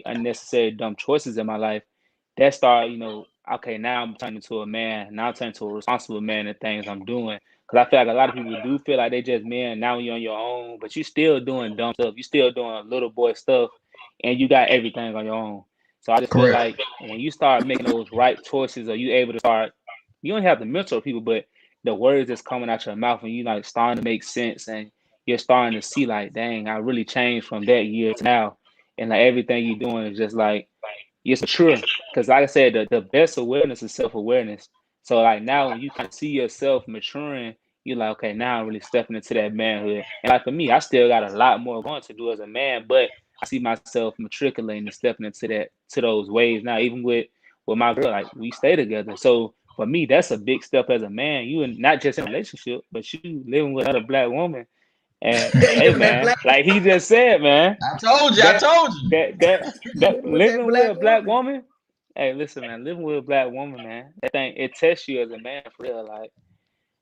unnecessary dumb choices in my life. That start, okay, now I'm turning to a man. Now I'm turning to a responsible man in things I'm doing. Because I feel like a lot of people do feel like they just men. Now you're on your own, but you still doing dumb stuff. You still doing little boy stuff, and you got everything on your own. So I just feel Correct. like when you start making those right choices, or you able to start, you don't have to mentor people, but the words that's coming out your mouth, and you like starting to make sense, and you're starting to see like, dang, I really changed from that year to now, and like everything you're doing is just like it's mature. Because like I said, the best awareness is self-awareness. So like now when you kind of see yourself maturing, you're like, okay, now I'm really stepping into that manhood. And like for me, I still got a lot more going to do as a man, but I see myself matriculating and stepping to those ways now, even with my girl, like we stay together. So for me, that's a big step as a man. You and not just in a relationship, but you living with another black woman. And hey Living that man, black, like he just said, man, I told you. I that told you. that living with that living with black a black woman. woman. Hey, listen, man, living with a black woman, man, that thing it tests you as a man for real. Like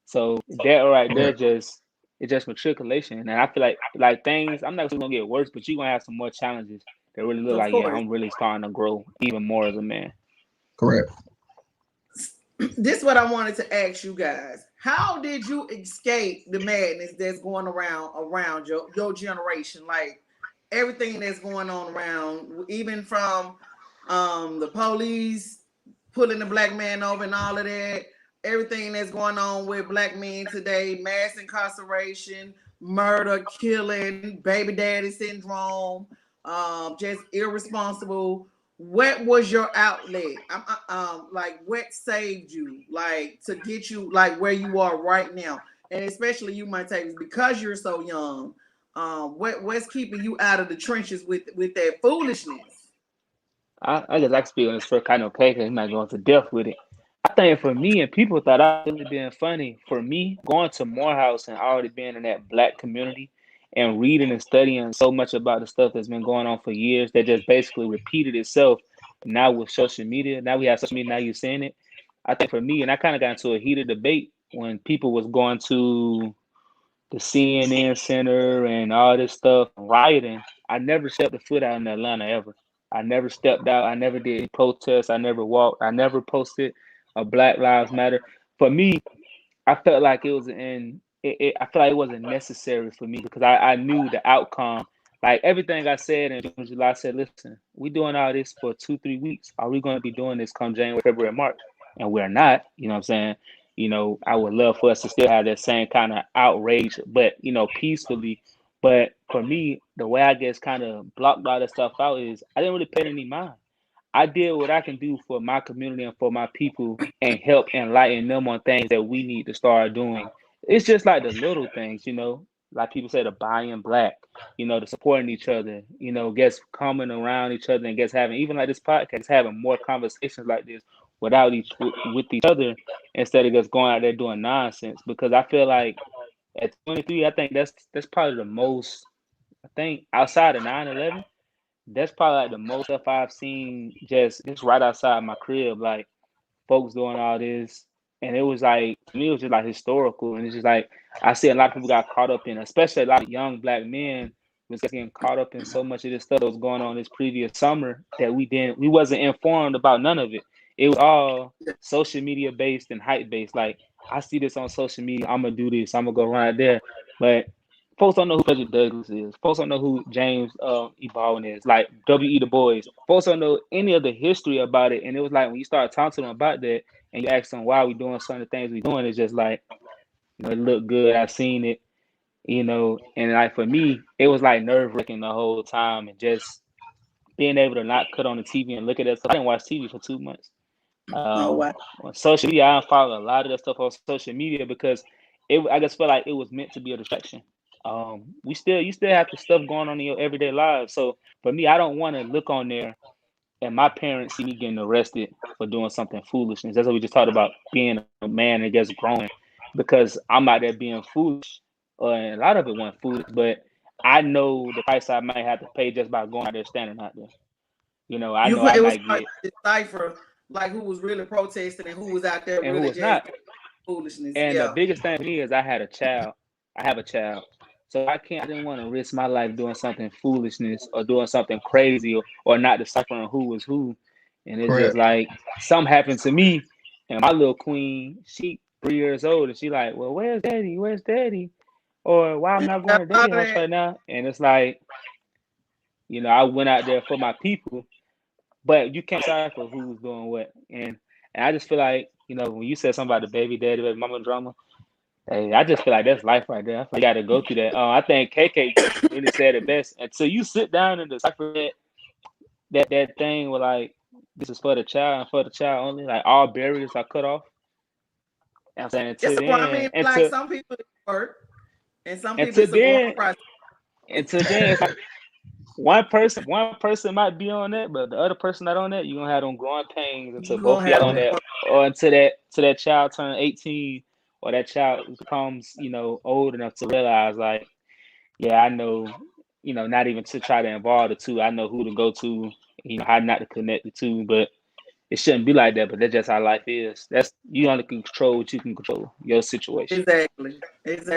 so that right there Correct. just it's just matriculation, and I feel like things. I'm not gonna get worse, but you're gonna have some more challenges that really look Of like yeah, course. I'm really starting to grow even more as a man. Correct. This is what I wanted to ask you guys. How did you escape the madness that's going around your generation? Like everything that's going on around, even from the police pulling the black man over and all of that, everything that's going on with black men today, mass incarceration, murder, killing, baby daddy syndrome, just irresponsible. What was your outlet? Like what saved you, like to get you like where you are right now, and especially you, might take because you're so young. What's keeping you out of the trenches with that foolishness? I guess I can speak on this for kind of okay because I'm not going to depth with it. I think for me, and people thought I was really being funny, for me, going to Morehouse and already being in that black community and reading and studying so much about the stuff that's been going on for years that just basically repeated itself. Now with social media, now we have social media, now you're seeing it. I think for me, and I kind of got into a heated debate when people was going to the CNN Center and all this stuff, rioting. I never stepped a foot out in Atlanta ever. I never stepped out. I never did any protests. I never walked. I never posted a Black Lives Matter. For me, I felt like it was I felt like it wasn't necessary for me because I knew the outcome. Like everything I said in June, July, I said, listen, we doing all this for 2-3 weeks. Are we going to be doing this come January, February, March? And we're not. You know what I'm saying? I would love for us to still have that same kind of outrage, but peacefully. But for me, the way I guess kind of blocked all that stuff out is I didn't really pay any mind. I did what I can do for my community and for my people and help enlighten them on things that we need to start doing. It's just like the little things, like people say, the buying black, the supporting each other, gets coming around each other and gets having, even like this podcast, having more conversations like this with each other instead of just going out there doing nonsense. Because I feel like at 23, I think that's probably the most, I think outside of 9/11, that's probably like the most stuff I've seen just right outside my crib, like folks doing all this. And it was like, to me, it was just like historical. And it's just like, I see a lot of people got caught up in, especially a lot of young black men was getting caught up in so much of this stuff that was going on this previous summer that we wasn't informed about none of it. It was all social media based and hype based. Like, I see this on social media, I'm gonna do this, I'm gonna go right there. But folks don't know who Frederick Douglass is. Folks don't know who James E. Baldwin is. Like W.E. Du Bois. Folks don't know any of the history about it. And it was like when you start talking to them about that and you ask them why we doing some of the things we doing, it's just like, it looked good. I've seen it, and like for me, it was like nerve-wracking the whole time and just being able to not cut on the TV and look at that stuff. I didn't watch TV for 2 months. Wow. On social media, I follow a lot of that stuff on social media because I just felt like it was meant to be a distraction. You still have the stuff going on in your everyday lives. So for me, I don't want to look on there and my parents see me getting arrested for doing something foolishness. That's what we just talked about, being a man and just growing, because I'm out there being foolish. And a lot of it wasn't foolish, but I know the price I might have to pay just by going out there, standing out there. I know I It was might hard get to decipher like who was really protesting and who was out there and who really was just not. foolishness. And the Yeah. biggest thing for me is I have a child. So I didn't want to risk my life doing something foolishness or doing something crazy or not deciphering who was who. And it's just Correct. like something happened to me and my little queen, she 3 years old, and she like, well, where's daddy? Where's daddy? Or why I'm not going to daddy house right now? And it's like, I went out there for my people, but you can't decipher who's doing what. And I just feel like, when you said something about the baby daddy, baby mama drama, hey, I just feel like that's life right there. I feel like you got to go through that. I think KK really said it best. Until you sit down and decipher that thing with like, this is for the child and for the child only, like all barriers are cut off. I'm saying until Well, I mean, then, like some people it work and some people until it's a growing then, process. it's like one person might be on that, but the other person not on that, you're gonna have them growing pains until You're both gonna of y'all have on that, or until that child turn 18 or that child becomes, old enough to realize like, yeah, I know, not even to try to involve the two. I know who to go to, how not to connect the two, but it shouldn't be like that. But that's just how life is. That's you only can control what you can control, your situation. Exactly.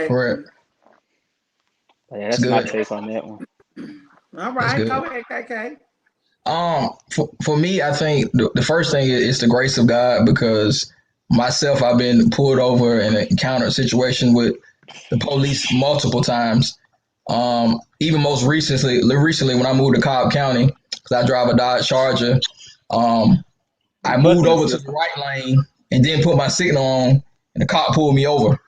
Correct. But yeah, that's my take on that one. All right, go ahead, KK. For me, I think the first thing is the grace of God, because myself, I've been pulled over and encountered a situation with the police multiple times. Even most recently when I moved to Cobb County, because I drive a Dodge Charger, I moved over to the right lane and then put my signal on, and the cop pulled me over.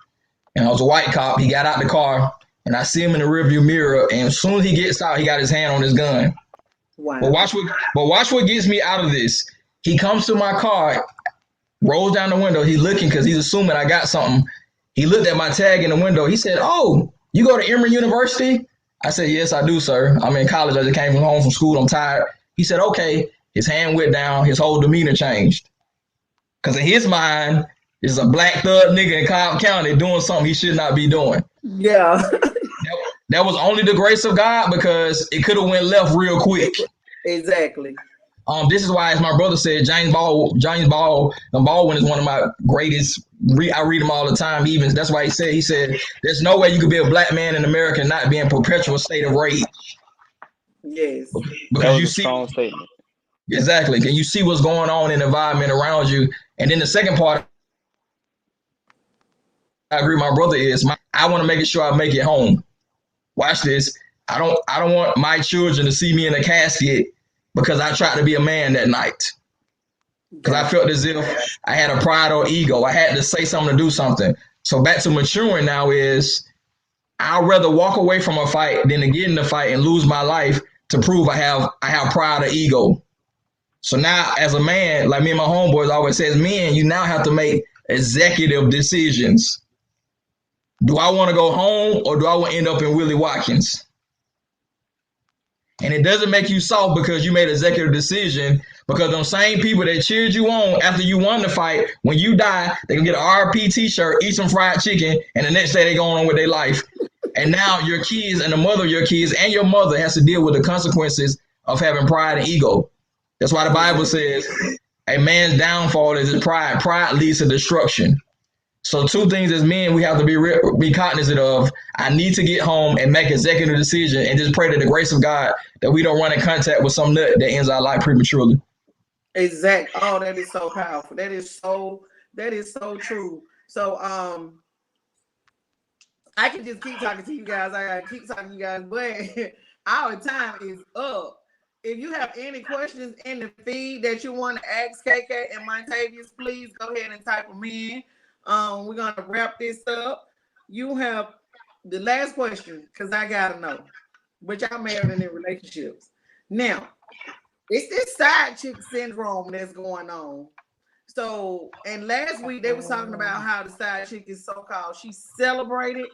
And I was a white cop. He got out the car, and I see him in the rearview mirror. And as soon as he gets out, he got his hand on his gun. Wow. But watch what gets me out of this. He comes to my car, rolls down the window. He's looking because he's assuming I got something. He looked at my tag in the window. He said, "Oh, you go to Emory University?" I said, yes, I do, sir. I'm in college. I just came from home from school. I'm tired. He said, okay. His hand went down. His whole demeanor changed. Because in his mind, is a black thug nigga in Cobb County doing something he should not be doing. Yeah. That was only the grace of God because it could have went left real quick. Exactly. This is why, as my brother said, James Baldwin is one of my greatest. I read him all the time. Even that's why he said, there's no way you could be a black man in America and not be in perpetual state of rage. Yes. Because you see, strong statement. Exactly. And you see what's going on in the environment around you. And then the second part, I agree with my brother is I want to make sure I make it home. Watch this. I don't want my children to see me in a casket because I tried to be a man that night. Because I felt as if I had a pride or ego. I had to say something to do something. So back to maturing now is I'd rather walk away from a fight than to get in the fight and lose my life to prove I have pride or ego. So now as a man, like me and my homeboys always says, men, you now have to make executive decisions. Do I want to go home or do I want to end up in Willie Watkins? And it doesn't make you soft because you made an executive decision, because those same people that cheered you on after you won the fight, when you die, they can get an RP t-shirt, eat some fried chicken, and the next day they going on with their life. And now your kids and the mother of your kids and your mother has to deal with the consequences of having pride and ego. That's why the Bible says a man's downfall is his pride. Pride leads to destruction. So two things as men we have to be cognizant of. I need to get home and make an executive decision and just pray to the grace of God that we don't run in contact with some nut that ends our life prematurely. Exactly. Oh, that is so powerful. That is so true. So I can just keep talking to you guys. I gotta keep talking to you guys, but our time is up. If you have any questions in the feed that you want to ask KK and Montavius, please go ahead and type them in. We're gonna wrap this up. You have the last question because I gotta know, but y'all married in relationships. Now, it's this side chick syndrome that's going on. So, and last week they was talking about how the side chick is so-called she's celebrated,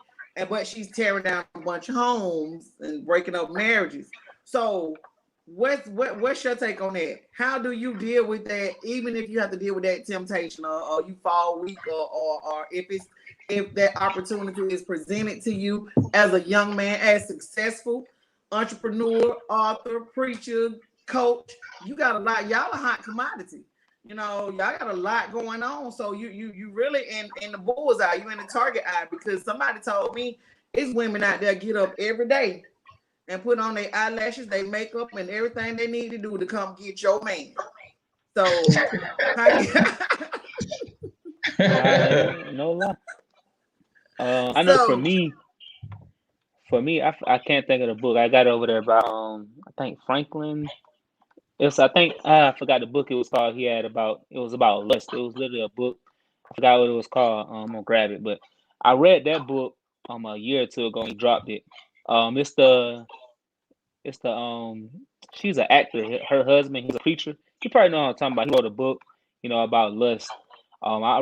but she's tearing down a bunch of homes and breaking up marriages. So what's your take on that? How do you deal with that, even if you have to deal with that temptation or you fall weak or if that opportunity is presented to you as a young man, as successful entrepreneur, author, preacher, coach, you got a lot, y'all a hot commodity. You know, y'all got a lot going on. So you really in the bullseye, you in the target eye, because somebody told me it's women out there get up every day and put on their eyelashes, their makeup, and everything they need to do to come get your man. So, no lie. I know for me, I can't think of the book. I got over there by I think Franklin. I forgot the book it was called. It was about lust. It was literally a book. I forgot what it was called. I'm gonna grab it, but I read that book a year or two ago and he dropped it. It's the she's an actor. Her husband, he's a preacher. You probably know what I'm talking about. He wrote a book, about lust. I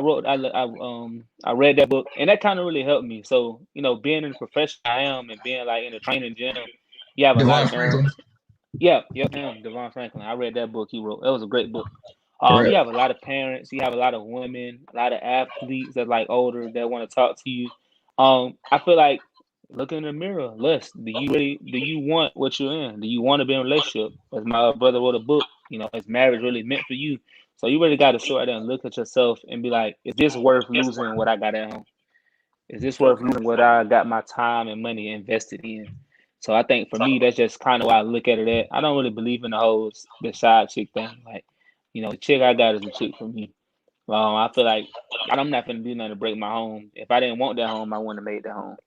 read that book and that kind of really helped me. So, being in the profession I am and being like in the training gym, you have a lot of Franklin. Yep, him, Devon Franklin. I read that book he wrote. That was a great book. Correct. You have a lot of parents, you have a lot of women, a lot of athletes that like older that want to talk to you. I feel like look in the mirror, lust. Do you want what you're in? Do you want to be in a relationship? As my brother wrote a book, is marriage really meant for you? So you really got to sit there and look at yourself and be like, is this worth losing what I got at home? Is this worth losing what I got my time and money invested in? So I think for me, that's just kind of why I look at it at. I don't really believe in the side chick thing. Like, the chick I got is a chick for me. I feel like I'm not going to do nothing to break my home. If I didn't want that home, I wouldn't have made that home.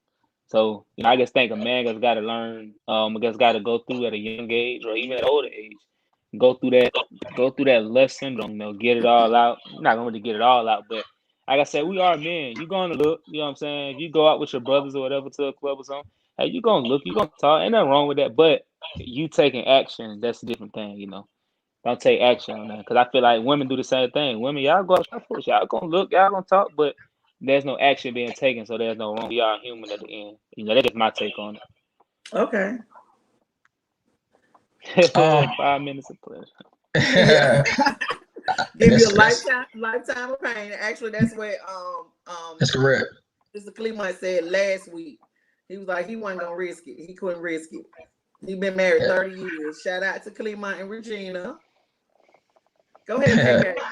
So, I just think a man has got to learn, has got to go through at a young age or even at an older age, go through that lust syndrome, get it all out. I'm not going to get it all out, but like I said, we are men. You're going to look, you know what I'm saying? If you go out with your brothers or whatever to a club or something, hey, you're going to look, you're going to talk. Ain't nothing wrong with that. But you taking action, that's a different thing, Don't take action on that. Because I feel like women do the same thing. Women, y'all go out first. Y'all going to look, y'all going to talk, but there's no action being taken, so there's no wrong. We are human at the end. That's just my take on it. Okay. 5 minutes of pleasure. Yeah. Give you a That's lifetime of pain. Actually, that's what that's correct. Mr. Cleveland said last week. He was like he wasn't gonna risk it. He couldn't risk it. He been married 30 years. Shout out to Cleveland and Regina. Go ahead, KK.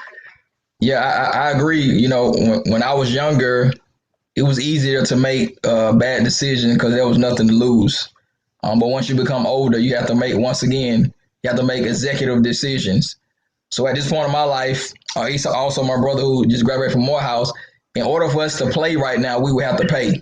Yeah, I agree. You know, when I was younger, it was easier to make bad decisions because there was nothing to lose. But once you become older, you have to make once again, you have to make executive decisions. So at this point in my life, he's also my brother who just graduated from Morehouse. In order for us to play right now, we would have to pay.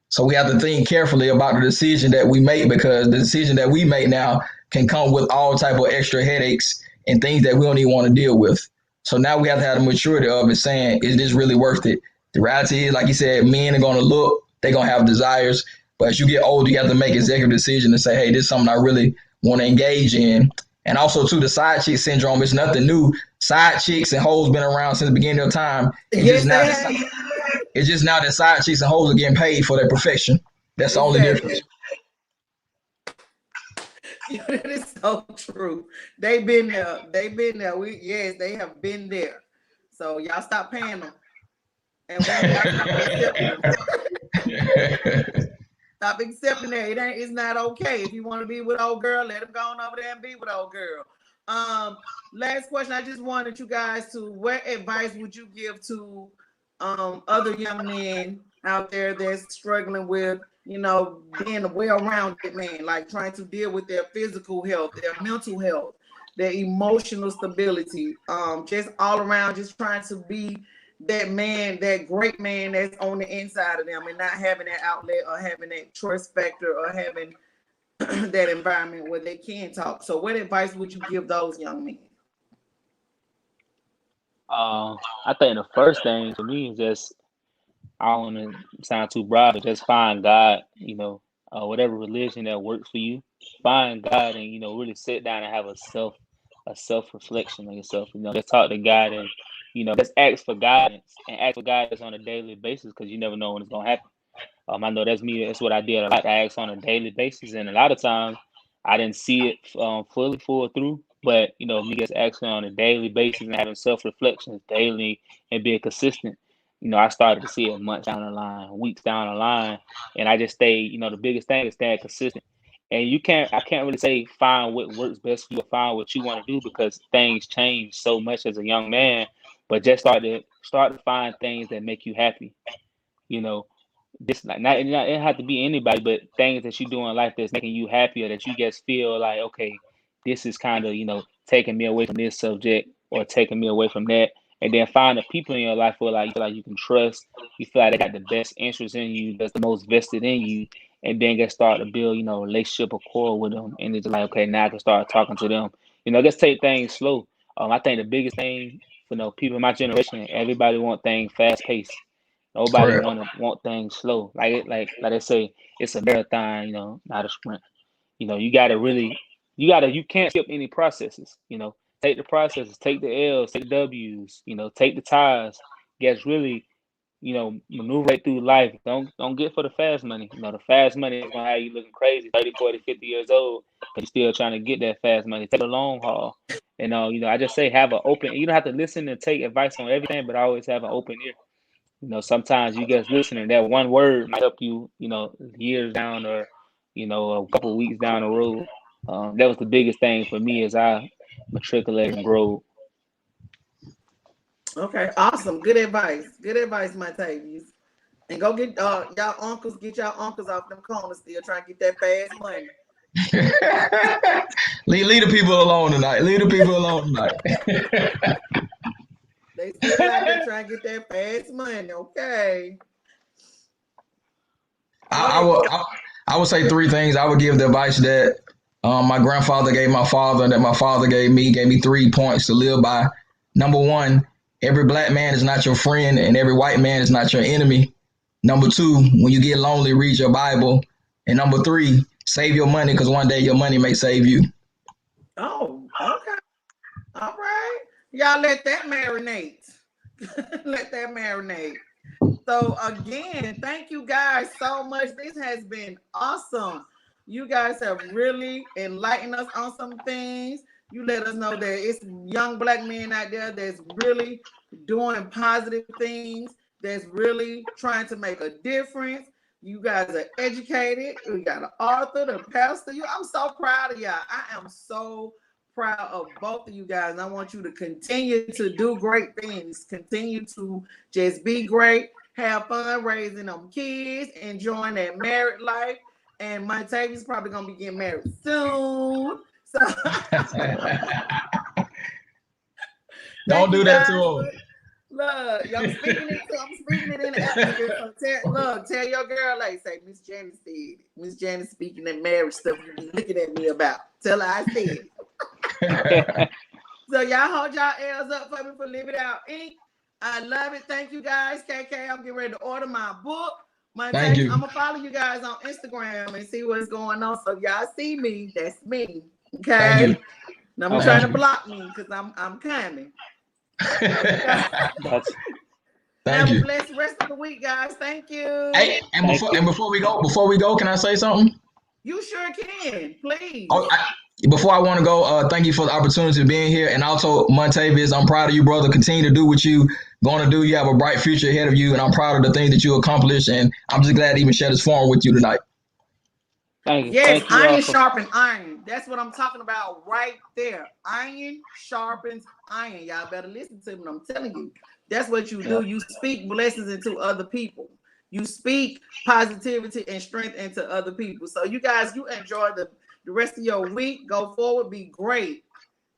So we have to think carefully about the decision that we make because the decision that we make now can come with all type of extra headaches and things that we don't even want to deal with. So now we have to have the maturity of it saying, is this really worth it? The reality is, like you said, men are going to look, they're going to have desires. But as you get older, you have to make executive decision and say, hey, this is something I really want to engage in. And also, too, the side chick syndrome is nothing new. Side chicks and hoes been around since the beginning of time. Yes, they have. It's just now that side chicks and hoes are getting paid for their profession. That's the only difference. Exactly. That is so true. They've been there. They've been there. They have been there. So y'all stop paying them. And y'all stop accepting them. Stop accepting that. It's not okay. If you want to be with old girl, let him go on over there and be with old girl. Last question. I just wanted you guys to, what advice would you give to other young men out there that's struggling with, being a well-rounded man, like trying to deal with their physical health, their mental health, their emotional stability, just all around, just trying to be that man, that great man that's on the inside of them and not having that outlet or having that trust factor or having that environment where they can talk. So what advice would you give those young men? I think the first thing for me is just, I don't want to sound too broad, but just find God. Whatever religion that works for you, find God, and really sit down and have a self reflection of yourself. Just talk to God, and just ask for guidance and ask for guidance on a daily basis because you never know when it's gonna happen. I know that's me. That's what I did. I like to ask on a daily basis, and a lot of times I didn't see it fully full through. But me just asking on a daily basis and having self reflections daily and being consistent. I started to see it months down the line, weeks down the line, and I just stay. The biggest thing is staying consistent. And I can't really say find what works best for you or find what you want to do because things change so much as a young man. But just start to find things that make you happy. You know, this not it have to be anybody, but things that you do in life that's making you happier, that you just feel like, okay, this is kind of taking me away from this subject or taking me away from that, and then find the people in your life where like you feel like you can trust, you feel like they got the best interest in you, that's the most vested in you, and then get start to build a relationship accord with them, and it's like, okay, now I can start talking to them. Just take things slow. I think the biggest thing for people in my generation, everybody want things fast paced. Nobody Correct. want things slow. Like they say, it's a marathon, not a sprint. You can't skip any processes. Take the processes, take the L's, take the W's, take the ties. Guess really, maneuver right through life. Don't get for the fast money. The fast money is gonna have you looking crazy, 30, 40, 50 years old, but you're still trying to get that fast money. Take the long haul. And I just say have an open, you don't have to listen and take advice on everything, but always have an open ear. Sometimes you guys listening, that one word might help you, years down or, a couple of weeks down the road. That was the biggest thing for me as I matriculated and grow. Okay, awesome. Good advice. Good advice, Montavius. And go get get y'all uncles off them corners still trying to get that fast money. leave the people alone tonight. Leave the people alone tonight. They still out there trying to get that fast money. Okay. I would say three things. I would give the advice that my grandfather gave my father, and that my father gave me 3 points to live by. Number one, every black man is not your friend, and every white man is not your enemy. Number two, when you get lonely, read your Bible. And number three, save your money because one day your money may save you. Oh, okay. All right. Y'all let that marinate. Let that marinate. So again, thank you guys so much. This has been awesome. You guys have really enlightened us on some things. You let us know that it's young black men out there that's really doing positive things, that's really trying to make a difference. You guys are educated. We got an author, the pastor. I'm so proud of y'all. I am so proud of both of you guys. And I want you to continue to do great things. Continue to just be great. Have fun raising them kids, enjoying that married life. And Montavius probably gonna be getting married soon. So Don't do that to him. Look, I'm speaking it in the atmosphere. So tell your girl, like, say, Miss Janice said it. Miss Janice speaking that marriage stuff you be looking at me about. Tell her I said it. So y'all hold y'all L's up for me for Live It Out Inc. I love it. Thank you guys. KK, I'm getting ready to order my book. Thank you. I'm gonna follow you guys on Instagram and see what's going on. So if y'all see me, that's me. Okay. Thank you. Now I'm trying to block me because I'm coming. Thank you. Blessed rest of the week, guys. Thank you. Hey, and before we go, can I say something? You sure can, please. Before I want to go, thank you for the opportunity of being here. And also, Montavius, I'm proud of you, brother. Continue to do what you going to do. You have a bright future ahead of you, and I'm proud of the things that you accomplished. And I'm just glad to even share this forum with you tonight. Thank you. Yes, Thank you iron sharpens iron. That's what I'm talking about right there. Iron sharpens iron. Y'all better listen to me. I'm telling you. That's what you do. You speak blessings into other people. You speak positivity and strength into other people. So you guys, you enjoy the rest of your week. Go forward. Be great.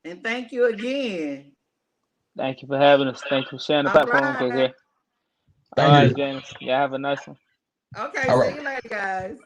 And thank you again. Thank you for having us. Thank you for sharing the platform. Thank All right, you. Janice. Yeah, have a nice one. Okay, All see right. you later, guys.